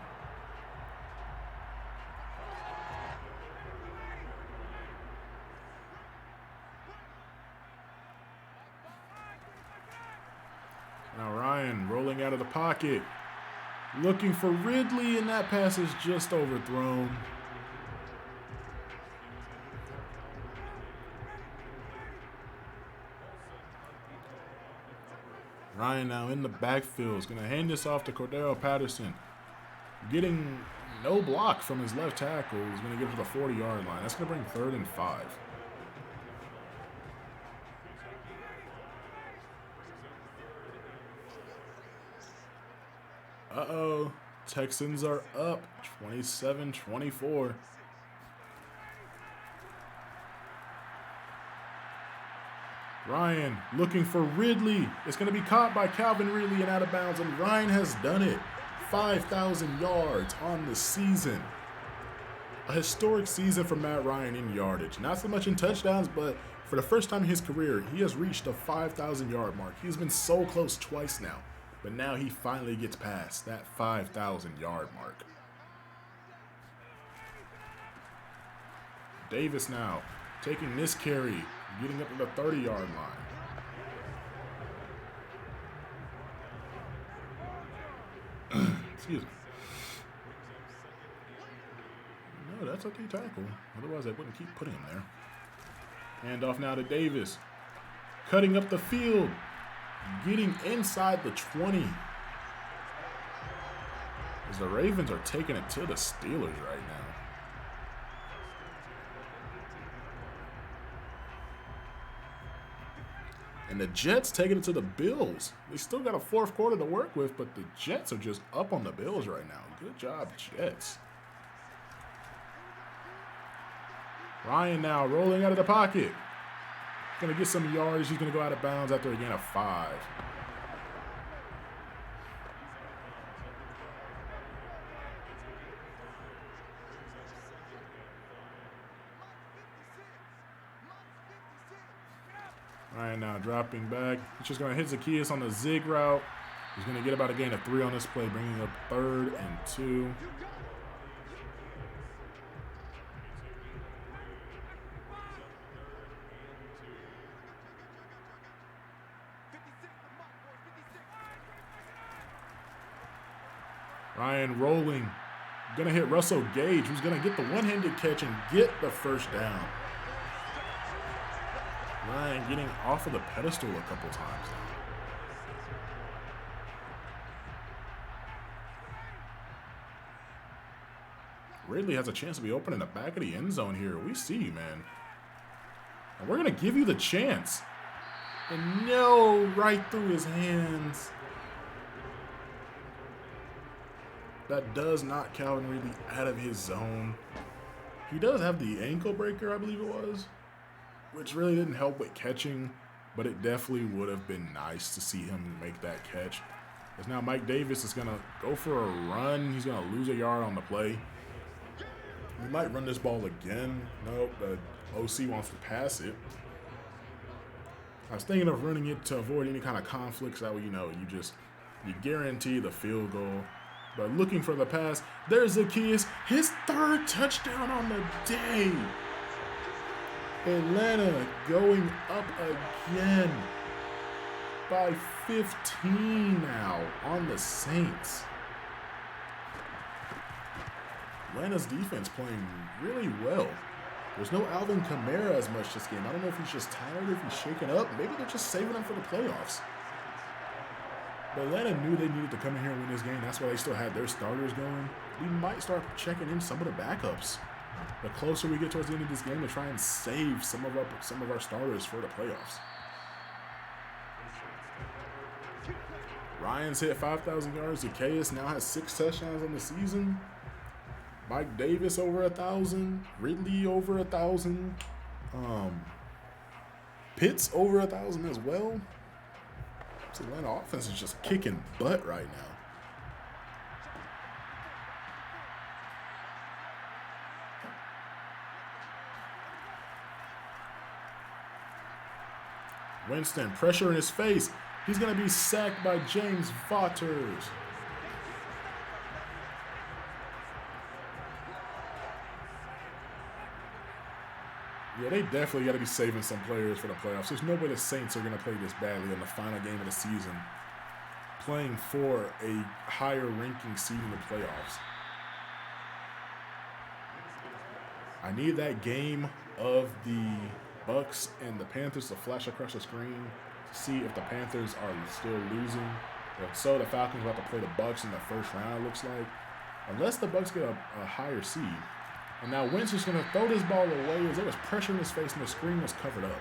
Now Ryan rolling out of the pocket. Looking for Ridley, and that pass is just overthrown. Ryan now in the backfield is going to hand this off to Cordell Patterson. Getting no block from his left tackle. He's going to get to the 40-yard line. That's going to bring 3rd and 5. Uh-oh. Texans are up 27-24. Ryan looking for Ridley. It's going to be caught by Calvin Ridley and out of bounds, and Ryan has done it. 5,000 yards on the season. A historic season for Matt Ryan in yardage. Not so much in touchdowns, but for the first time in his career, he has reached the 5,000-yard mark. He's been so close twice now, but now he finally gets past that 5,000-yard mark. Davis now taking this carry, getting up to the 30-yard line. Excuse me. No, that's a D tackle. Otherwise, they wouldn't keep putting him there. Hand off now to Davis. Cutting up the field. Getting inside the 20. As the Ravens are taking it to the Steelers right now. And the Jets taking it to the Bills. They still got a fourth quarter to work with, but the Jets are just up on the Bills right now. Good job, Jets. Ryan now rolling out of the pocket. Going to get some yards. He's going to go out of bounds after a gain of 5. Ryan now dropping back. He's just going to hit Zacchaeus on the zig route. He's going to get about a gain of 3 on this play, bringing up 3rd and 2. Ryan rolling. Going to hit Russell Gage, who's going to get the one-handed catch and get the first down. Ryan getting off of the pedestal a couple times now. Ridley has a chance to be open in the back of the end zone here. We see you, man. And we're going to give you the chance. And no, right through his hands. That does knock Calvin Ridley out of his zone. He does have the ankle breaker, I believe it was, which really didn't help with catching, but it definitely would have been nice to see him make that catch. Because now Mike Davis is going to go for a run. He's going to lose a yard on the play. We might run this ball again. Nope, the OC wants to pass it. I was thinking of running it to avoid any kind of conflicts. That way, you guarantee the field goal. But looking for the pass, there's Zacchaeus, his 3rd touchdown on the day. Atlanta going up again by 15 now on the Saints. Atlanta's defense playing really well. There's no Alvin Kamara as much this game. I don't know if he's just tired, if he's shaken up. Maybe they're just saving him for the playoffs. But Atlanta knew they needed to come in here and win this game. That's why they still had their starters going. We might start checking in some of the backups the closer we get towards the end of this game to try and save some of our starters for the playoffs. Ryan's hit 5,000 yards. Zacchaeus now has 6 touchdowns on the season. Mike Davis over 1,000. Ridley over 1,000. Pitts over 1,000 as well. This Atlanta offense is just kicking butt right now. Winston, pressure in his face. He's going to be sacked by James Vaughters. Yeah, they definitely got to be saving some players for the playoffs. There's no way the Saints are going to play this badly in the final game of the season, playing for a higher ranking seed in the playoffs. I need that game of the Bucks and the Panthers to flash across the screen to see if the Panthers are still losing. If so, the Falcons are about to play the Bucks in the first round, it looks like. Unless the Bucks get a higher seed. And now Winston's going to throw this ball away as there was pressure in his face and the screen was covered up.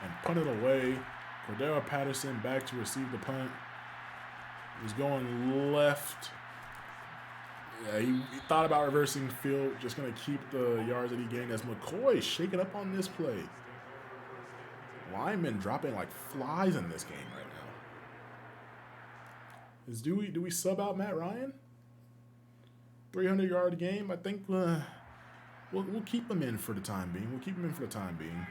And punt it away. Cordero Patterson back to receive the punt. He's going left. Yeah, he thought about reversing the field. Just going to keep the yards that he gained as McCoy shaking up on this play. linemen dropping like flies in this game right now. Do we sub out Matt Ryan? 300-yard game. I think we'll keep him in for the time being.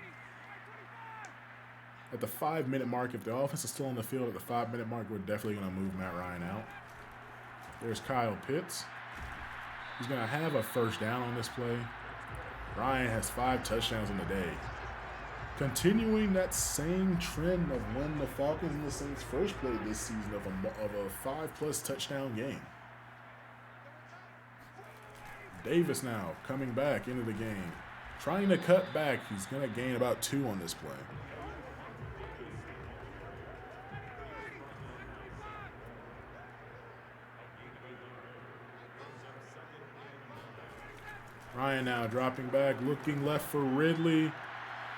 At the 5-minute mark, if the offense is still on the field at the 5-minute mark, we're definitely going to move Matt Ryan out. There's Kyle Pitts. He's going to have a first down on this play. Ryan has 5 touchdowns on the day. Continuing that same trend of when the Falcons and the Saints first played this season of a 5+ touchdown game. Davis now coming back into the game. Trying to cut back. He's going to gain about 2 on this play. Ryan now dropping back, looking left for Ridley.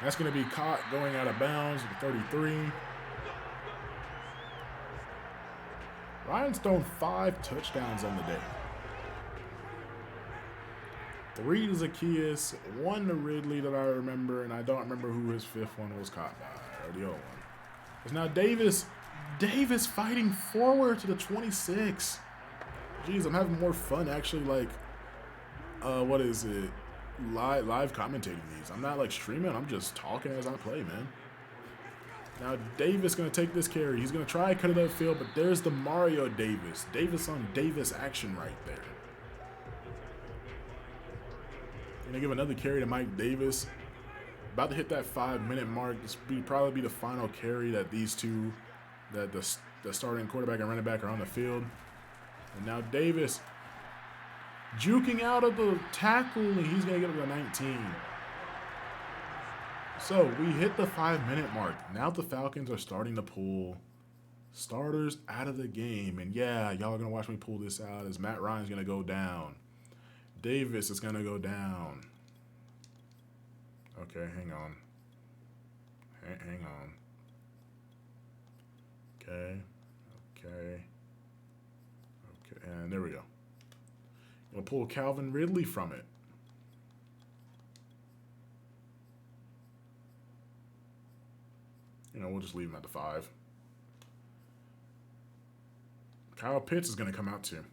That's going to be caught going out of bounds at the 33. Ryan's thrown 5 touchdowns on the day. 3 to Zacchaeus, 1 to Ridley that I remember, and I don't remember who his 5th one was caught by, or the other one. It's now Davis. Davis fighting forward to the 26. Jeez, I'm having more fun actually, like, what is it? Live commentating these. I'm not like streaming. I'm just talking as I play, man. Now Davis gonna take this carry. He's gonna try to cut it upfield, but there's the Mario Davis. Davis on Davis action right there. Gonna give another carry to Mike Davis. About to hit that 5-minute mark. This will probably be the final carry that these two, that the starting quarterback and running back are on the field. And now Davis juking out of the tackle, and he's going to get up to 19. So we hit the 5-minute mark. Now the Falcons are starting to pull starters out of the game. And yeah, y'all are going to watch me pull this out as Matt Ryan's going to go down. Davis is going to go down. Okay, hang on. Hang on. Okay. And there we go. We'll pull Calvin Ridley from it. We'll just leave him at the 5. Kyle Pitts is going to come out too.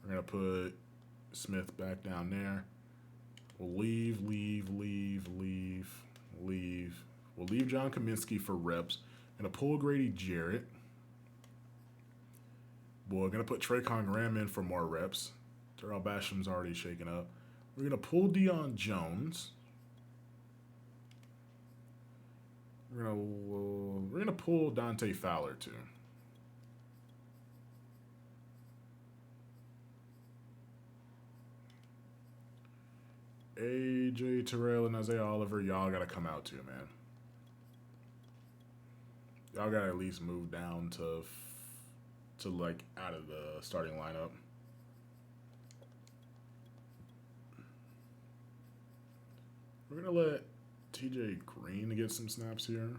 We're going to put Smith back down there. We'll leave. We'll leave John Kaminsky for reps. Going to pull Grady Jarrett. We're going to put Traycon Graham in for more reps. Terrell Basham's already shaken up. We're going to pull Deion Jones. We're going to pull Dante Fowler too. AJ Terrell and Isaiah Oliver, y'all got to come out too, man. Y'all got to at least move down to like out of the starting lineup. We're going to let TJ Green get some snaps here.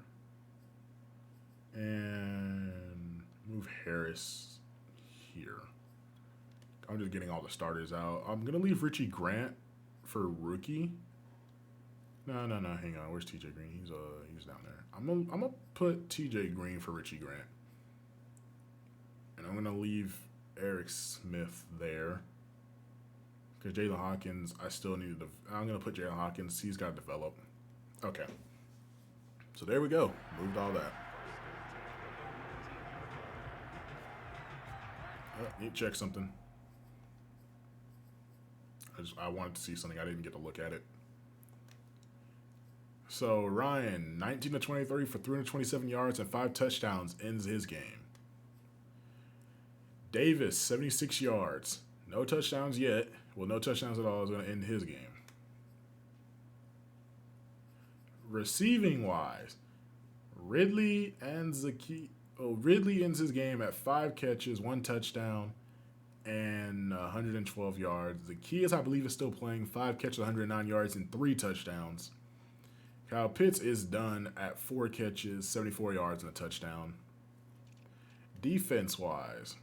And move Harris here. I'm just getting all the starters out. I'm going to leave Richie Grant for rookie. No, hang on. Where's TJ Green? He's down there. I'm gonna put TJ Green for Richie Grant. And I'm going to leave Eric Smith there. Because Jalen Hawkins, I'm going to put Jalen Hawkins. He's got to develop. Okay. So there we go. Moved all that. Need to check something. I wanted to see something. I didn't get to look at it. So Ryan, 19 to 23 for 327 yards and 5 touchdowns, ends his game. Davis, 76 yards. No touchdowns yet. Well, no touchdowns at all is going to end his game. Receiving wise, Ridley ends his game at 5 catches, 1 touchdown, and 112 yards. Zacchaeus, I believe, is still playing. 5 catches, 109 yards, and 3 touchdowns. Kyle Pitts is done at 4 catches, 74 yards, and a touchdown. Defense-wise,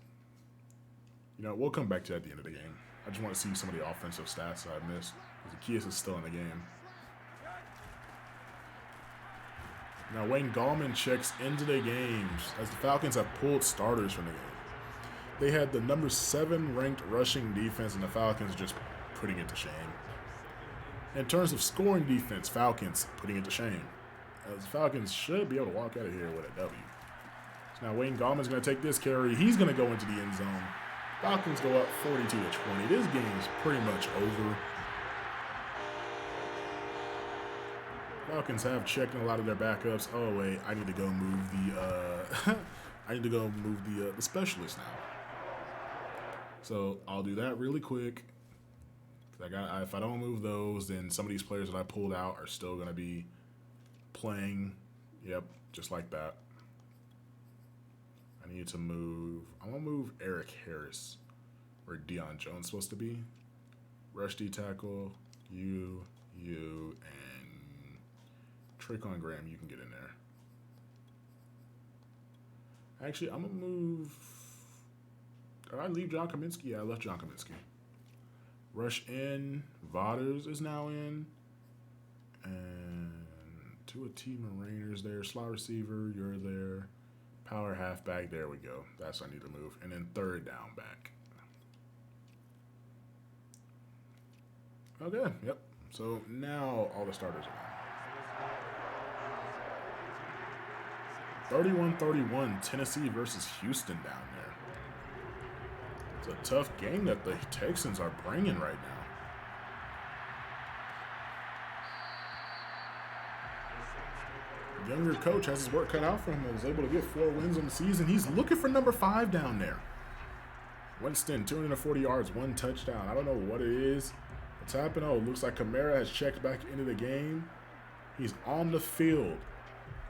we'll come back to that at the end of the game. I just want to see some of the offensive stats that I missed. Zacchaeus is still in the game. Now Wayne Gallman checks into the games as the Falcons have pulled starters from the game. They had the number 7 ranked rushing defense, and the Falcons just putting it to shame. In terms of scoring defense, Falcons putting it to shame. As the Falcons should be able to walk out of here with a W. So now Wayne Gallman's going to take this carry. He's going to go into the end zone. Falcons go up 42-20. This game is pretty much over. Falcons have checked in a lot of their backups. Oh wait, I need to go move the the specialist now. So I'll do that really quick. If I don't move those, then some of these players that I pulled out are still going to be playing. Yep, just like that. I need to move. I want to move Eric Harris, where Deion Jones supposed to be. Rush D tackle, you, and Trayvon Graham. You can get in there. Actually, I'm gonna move. Did I leave John Kaminsky? Yeah, I left John Kaminsky. Rush in. Vaughters is now in. And Tua T. Morainer's there. Slot receiver, you're there. Power halfback, there we go. That's what I need to move. And then third down back. Okay, yep. So now all the starters are on. 31-31, Tennessee versus Houston down there. It's a tough game that the Texans are bringing right now. The younger coach has his work cut out for him and was able to get 4 wins on the season. He's looking for number 5 down there. Winston, 240 yards, 1 touchdown. I don't know what it is. What's happened? Oh, it looks like Kamara has checked back into the game. He's on the field.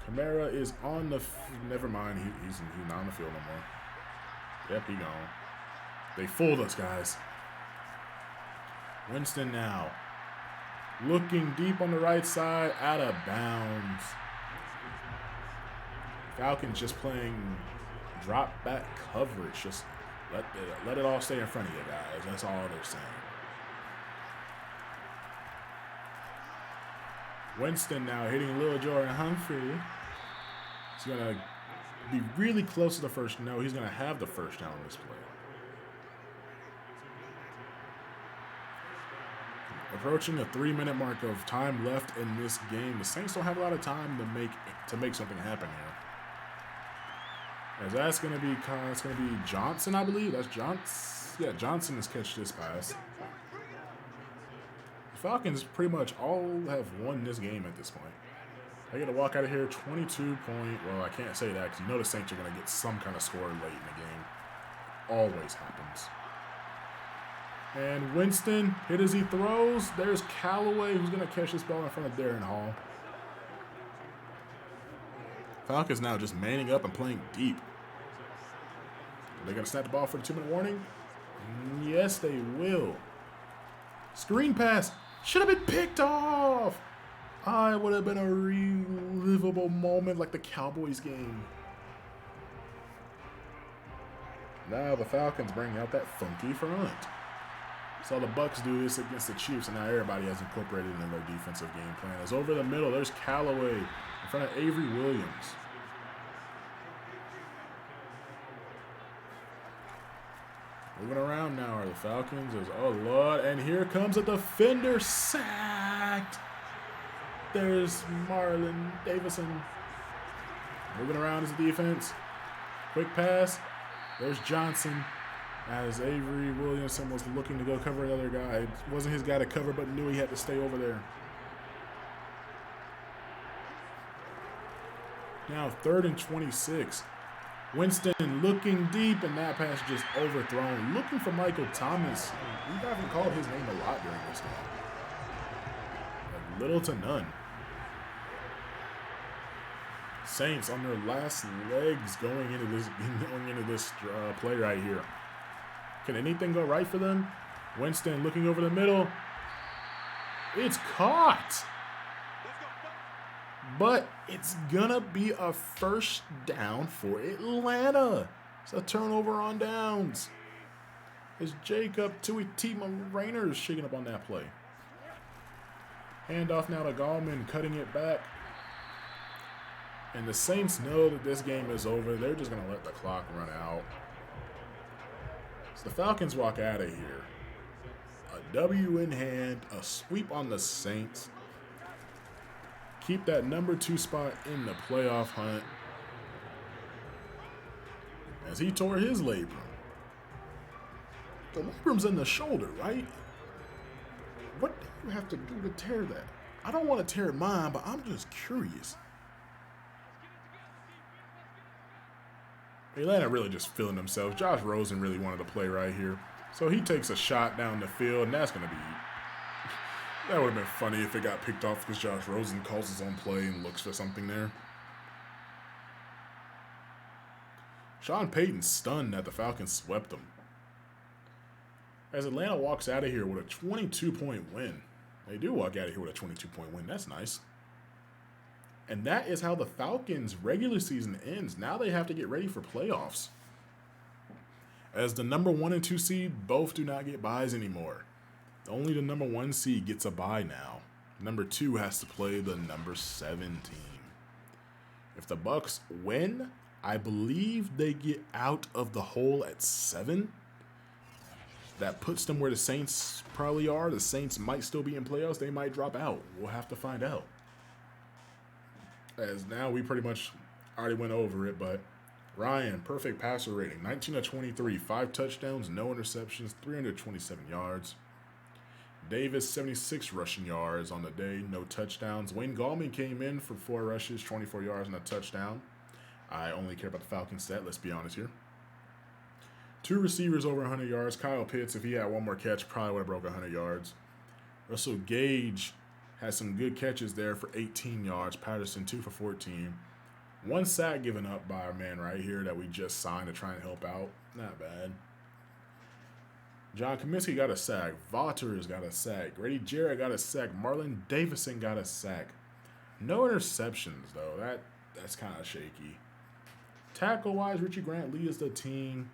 Kamara is on the... Never mind. He's not on the field no more. Yep, he gone. They fooled us, guys. Winston now. Looking deep on the right side. Out of bounds. Falcons just playing drop back coverage. Just let it all stay in front of you guys. That's all they're saying. Winston now hitting Lil Jordan Humphrey. He's going to be really close to the first. No, he's going to have the first down on this play. Approaching the 3-minute mark of time left in this game. The Saints don't have a lot of time to make something happen here. As that's going to be Johnson, I believe. That's Johnson. Yeah, Johnson has catched this pass. The Falcons pretty much all have won this game at this point. They get to walk out of here 22-point. Well, I can't say that because you know the Saints are going to get some kind of score late in the game. Always happens. And Winston, hit as he throws. There's Callaway who's going to catch this ball in front of Darren Hall. Falcons now just manning up and playing deep. Are they going to snap the ball for the 2-minute warning? Yes, they will. Screen pass. Should have been picked off. It would have been a relivable moment like the Cowboys game. Now the Falcons bring out that funky front. Saw the Bucs do this against the Chiefs, and now everybody has incorporated it in their defensive game plan. As over the middle, there's Callaway in front of Avery Williams. Moving around now are the Falcons. Oh, Lord. And here comes a defender sacked. There's Marlon Davison. Moving around is the defense. Quick pass. There's Johnson. As Avery Williamson was looking to go cover another guy. It wasn't his guy to cover, but knew he had to stay over there. Now 3rd and 26. Winston looking deep, and that pass just overthrown. Looking for Michael Thomas. We haven't called his name a lot during this game. Like little to none. Saints on their last legs going into this play right here. Can anything go right for them? Winston looking over the middle. It's caught. But it's going to be a first down for Atlanta. It's a turnover on downs. It's Jacob Tuitima-Rainer shaking up on that play. Handoff now to Gallman, cutting it back. And the Saints know that this game is over. They're just going to let the clock run out. So the Falcons walk out of here. A W in hand, a sweep on the Saints. Keep that number 2 spot in the playoff hunt. As he tore his labrum. The labrum's in the shoulder, right? What do you have to do to tear that? I don't want to tear mine, but I'm just curious. Atlanta really just feeling themselves. Josh Rosen really wanted to play right here. So he takes a shot down the field, and that's going to be... That would have been funny if it got picked off because Josh Rosen calls his own play and looks for something there. Sean Payton stunned that the Falcons swept him. As Atlanta walks out of here with a 22-point win. They do walk out of here with a 22-point win. That's nice. And that is how the Falcons' regular season ends. Now they have to get ready for playoffs. As the number 1 and 2 seed both do not get byes anymore. Only the number 1 seed gets a bye now. Number 2 has to play the number 7 team. If the Bucks win, I believe they get out of the hole at 7. That puts them where the Saints probably are. The Saints might still be in playoffs. They might drop out. We'll have to find out. As now we pretty much already went over it, but Ryan, perfect passer rating, 19 of 23, 5 touchdowns, no interceptions, 327 yards. Davis, 76 rushing yards on the day, no touchdowns. Wayne Gallman came in for 4 rushes, 24 yards, and a touchdown. I only care about the Falcons stat, let's be honest here. 2 receivers over 100 yards. Kyle Pitts, if he had one more catch, probably would have broke 100 yards. Russell Gage had some good catches there for 18 yards. Patterson, 2 for 14. 1 sack given up by our man right here that we just signed to try and help out. Not bad. John Kaminsky got a sack. Vaughters got a sack. Grady Jarrett got a sack. Marlon Davison got a sack. No interceptions, though. That's kind of shaky. Tackle-wise, Richie Grant leads the team.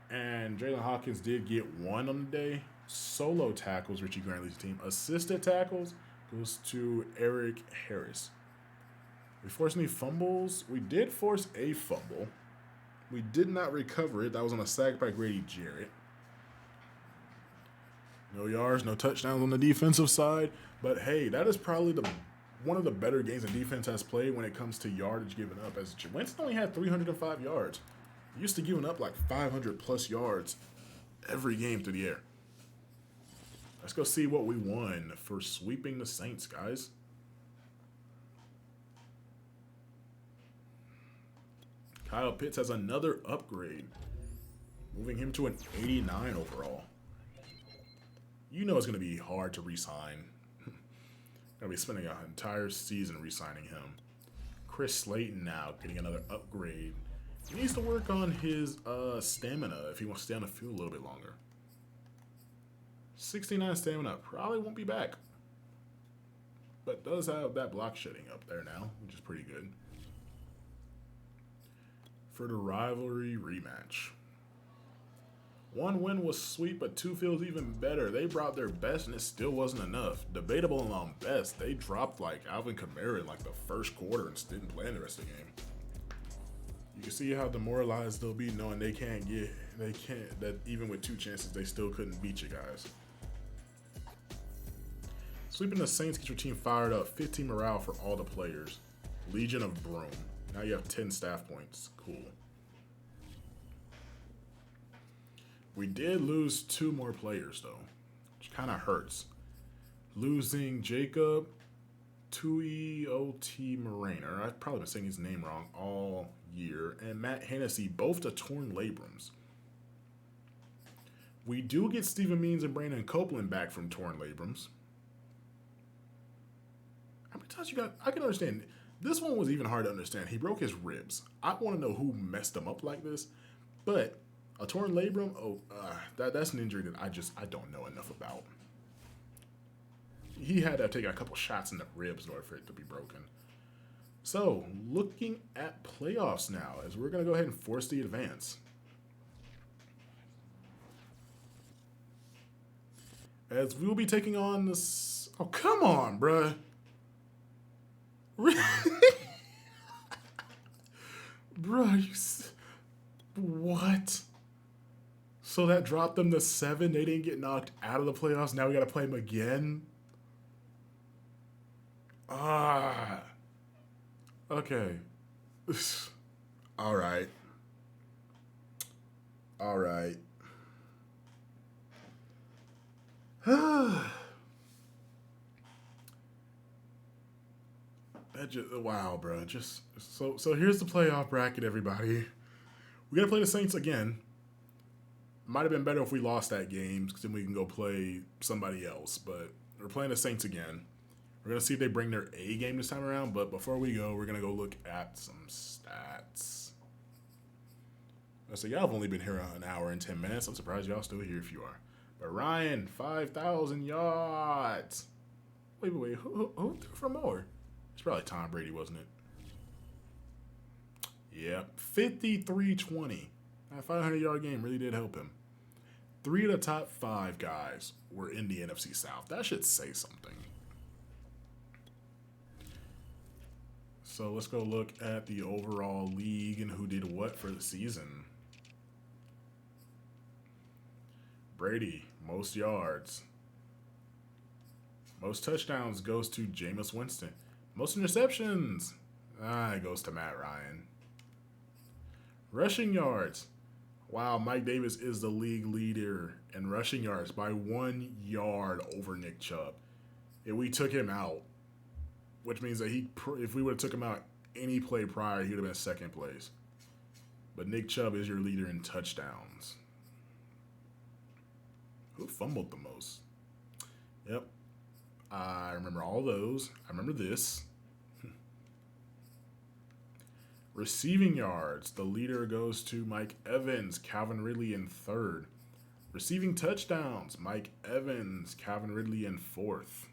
And Jalen Hawkins did get 1 on the day. Solo tackles, Richie Grant leads the team. Assisted tackles goes to Eric Harris. We forced any fumbles? We did force a fumble. We did not recover it. That was on a sack by Grady Jarrett. No yards, no touchdowns on the defensive side. But hey, that is probably one of the better games the defense has played when it comes to yardage given up. As Winston only had 305 yards. He used to giving up like 500 plus yards every game through the air. Let's go see what we won for sweeping the Saints, guys. Kyle Pitts has another upgrade, moving him to an 89 overall. You know it's going to be hard to re-sign. Going to be spending an entire season re-signing him. Chris Slayton now getting another upgrade. He needs to work on his stamina if he wants to stay on the field a little bit longer. 69 stamina. Probably won't be back. But does have that block shedding up there now, which is pretty good. For the rivalry rematch. 1 win was sweet, but 2 feels even better. They brought their best, and it still wasn't enough. Debatable on best. They dropped like Alvin Kamara in like the first quarter and didn't play in the rest of the game. You can see how demoralized they'll be knowing that even with 2 chances, they still couldn't beat you guys. Sweeping the Saints gets your team fired up. 15 morale for all the players. Legion of Broom. Now you have 10 staff points. Cool. We did lose 2 more players, though, which kind of hurts. Losing Jacob Tuioti Moreno, I've probably been saying his name wrong all year, and Matt Hennessy, both to torn labrums. We do get Steven Means and Brandon Copeland back from torn labrums. How many times you got? I can understand. This one was even hard to understand. He broke his ribs. I want to know who messed him up like this, but a torn labrum, that's an injury that I don't know enough about. He had to take a couple shots in the ribs in order for it to be broken. So, looking at playoffs now, as we're going to go ahead and force the advance. As we will be taking on this... Oh, come on, bruh. Bro, what? So that dropped them to 7. They didn't get knocked out of the playoffs. Now we got to play them again. Ah. Okay. All right. All right. That just wow, bro. Just so here's the playoff bracket, everybody. We gotta play the Saints again. Might have been better if we lost that game, because then we can go play somebody else. But we're playing the Saints again. We're gonna see if they bring their A game this time around. But before we go, we're gonna go look at some stats. So y'all have only been here an hour and 10 minutes. I'm surprised y'all still here if you are. But Ryan, 5,000 yards. Wait. Who threw for more? It's probably Tom Brady, wasn't it? Yep. 53-20. That 500-yard game really did help him. 3 of the top 5 guys were in the NFC South. That should say something. So let's go look at the overall league and who did what for the season. Brady, most yards. Most touchdowns goes to Jameis Winston. Most interceptions, it goes to Matt Ryan. Rushing yards. Wow, Mike Davis is the league leader in rushing yards by 1 yard over Nick Chubb. If we took him out, which means that if we would have took him out any play prior, he would have been second place. But Nick Chubb is your leader in touchdowns. Who fumbled the most? Yep. I remember all those. I remember this. Receiving yards. The leader goes to Mike Evans, Calvin Ridley in 3rd. Receiving touchdowns. Mike Evans, Calvin Ridley in 4th.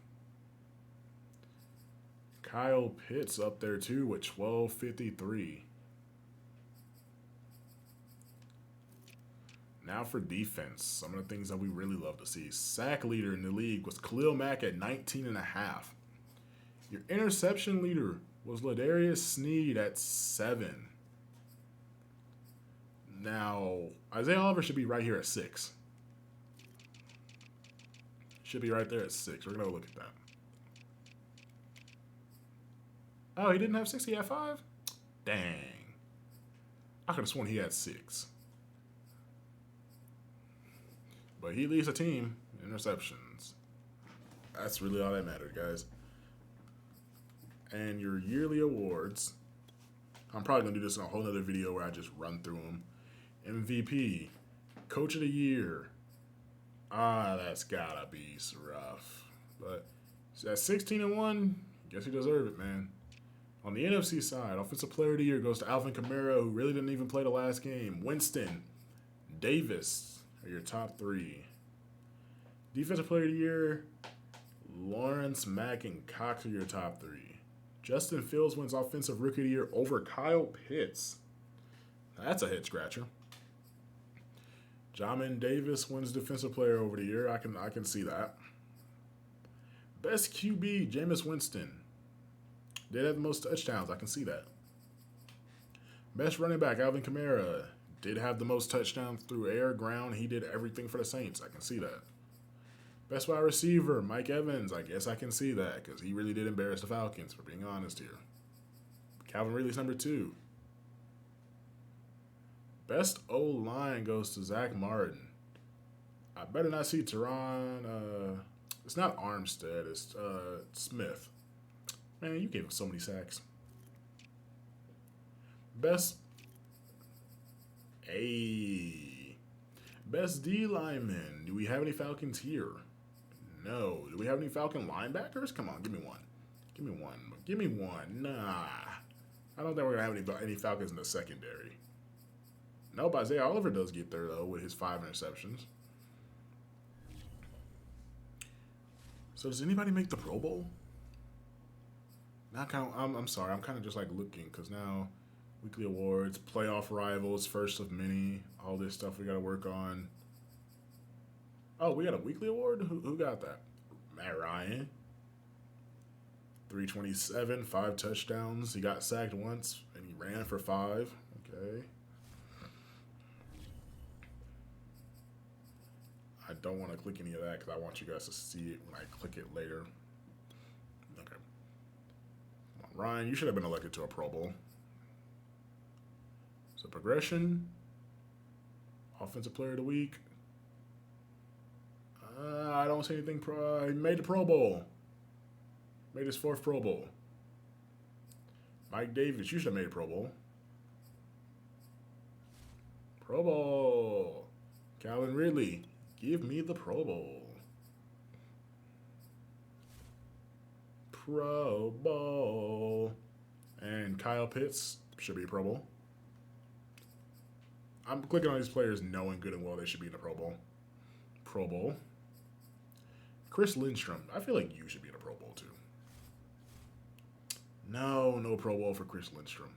Kyle Pitts up there too with 1253. Now for defense, some of the things that we really love to see. Sack leader in the league was Khalil Mack at 19.5. Your interception leader was Ladarius Sneed at 7. Now, Isaiah Oliver should be right here at 6. Should be right there at 6. We're going to look at that. Oh, he didn't have 6, he had 5? Dang. I could have sworn he had 6. But he leads a team in interceptions. That's really all that mattered, guys. And your yearly awards. I'm probably going to do this in a whole other video where I just run through them. MVP. Coach of the Year. That's got to be rough. But at 16-1, guess you deserve it, man. On the NFC side, Offensive Player of the Year goes to Alvin Kamara, who really didn't even play the last game. Winston. Davis are your top 3. Defensive Player of the Year, Lawrence, Mack, and Cox are your top 3. Justin Fields wins Offensive Rookie of the Year over Kyle Pitts. That's a head scratcher. Jamin Davis wins Defensive Player over the Year. I can see that. Best QB, Jameis Winston. Did have the most touchdowns. I can see that. Best running back, Alvin Kamara. Did have the most touchdowns through air, ground. He did everything for the Saints. I can see that. Best wide receiver, Mike Evans. I guess I can see that because he really did embarrass the Falcons, for being honest here. Calvin Ridley's number 2. Best O-line goes to Zach Martin. I better not see Teron. It's not Armstead. It's Smith. Man, you gave him so many sacks. Best D lineman. Do we have any Falcons here? No. Do we have any Falcon linebackers? Come on, give me one. Give me one. Give me one. Nah. I don't think we're going to have any Falcons in the secondary. Nope, Isaiah Oliver does get there, though, with his 5 interceptions. So does anybody make the Pro Bowl? Now, I'm sorry. I'm kind of just like looking because now weekly awards, playoff rivals, first of many, all this stuff we got to work on. Oh, we got a weekly award? Who got that? Matt Ryan. 327, 5 touchdowns. He got sacked once, and he ran for 5. Okay. I don't want to click any of that because I want you guys to see it when I click it later. Okay. Come on, Ryan, you should have been elected to a Pro Bowl. So progression, offensive player of the week. I don't see anything. He made the Pro Bowl. Made his 4th Pro Bowl. Mike Davis, you should have made a Pro Bowl. Pro Bowl. Calvin Ridley, give me the Pro Bowl. Pro Bowl. And Kyle Pitts should be a Pro Bowl. I'm clicking on these players knowing good and well they should be in the Pro Bowl. Pro Bowl. Chris Lindstrom, I feel like you should be in a Pro Bowl too. No Pro Bowl for Chris Lindstrom.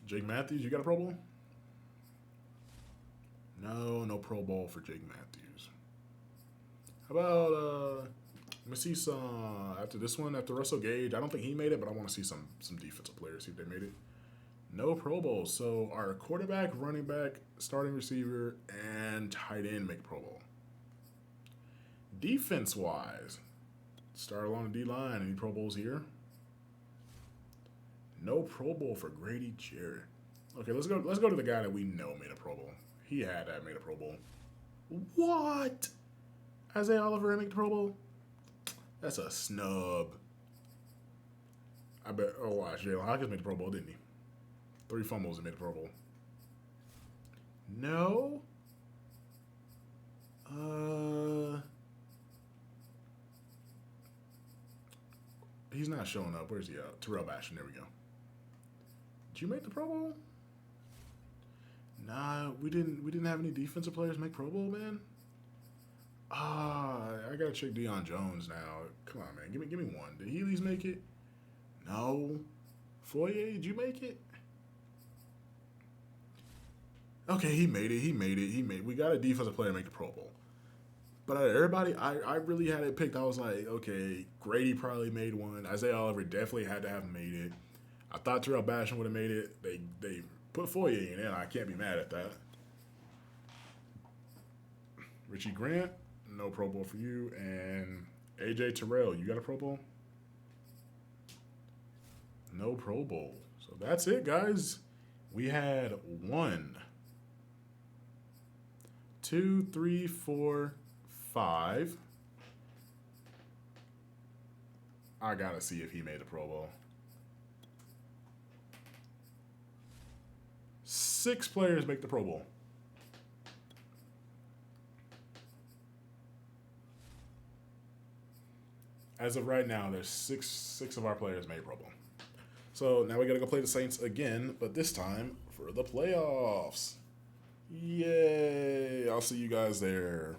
Jake Matthews, you got a Pro Bowl? No Pro Bowl for Jake Matthews. How about let me see some after this one, after Russell Gage. I don't think he made it, but I want to see some defensive players, see if they made it. No Pro Bowl. So our quarterback, running back, starting receiver, and tight end make Pro Bowl. Defense-wise, start along the D-line. Any Pro Bowls here? No Pro Bowl for Grady Jarrett. Okay, let's go to the guy that we know made a Pro Bowl. He had to have made a Pro Bowl. What? Isaiah Oliver made the Pro Bowl? That's a snub. I bet. Oh, watch. Jalen Hawkins made the Pro Bowl, didn't he? 3 fumbles and made the Pro Bowl. No. He's not showing up. Where's he at? Terrell Basham. There we go. Did you make the Pro Bowl? Nah, we didn't have any defensive players make Pro Bowl, man. I gotta check Deion Jones now. Come on, man. Give me one. Did he at least make it? No. Foyer, did you make it? Okay, he made it. We got a defensive player make the Pro Bowl. But out of everybody, I really had it picked. I was like, okay, Grady probably made one. Isaiah Oliver definitely had to have made it. I thought Terrell Basham would have made it. They put Foyer in there. I can't be mad at that. Richie Grant, no Pro Bowl for you. And AJ Terrell, you got a Pro Bowl? No Pro Bowl. So that's it, guys. We had 1, 2, 3, 4, 5. I gotta see if he made a Pro Bowl. 6 players make the Pro Bowl. As of right now, there's six of our players made Pro Bowl. So now we gotta go play the Saints again, but this time for the playoffs. Yay! I'll see you guys there.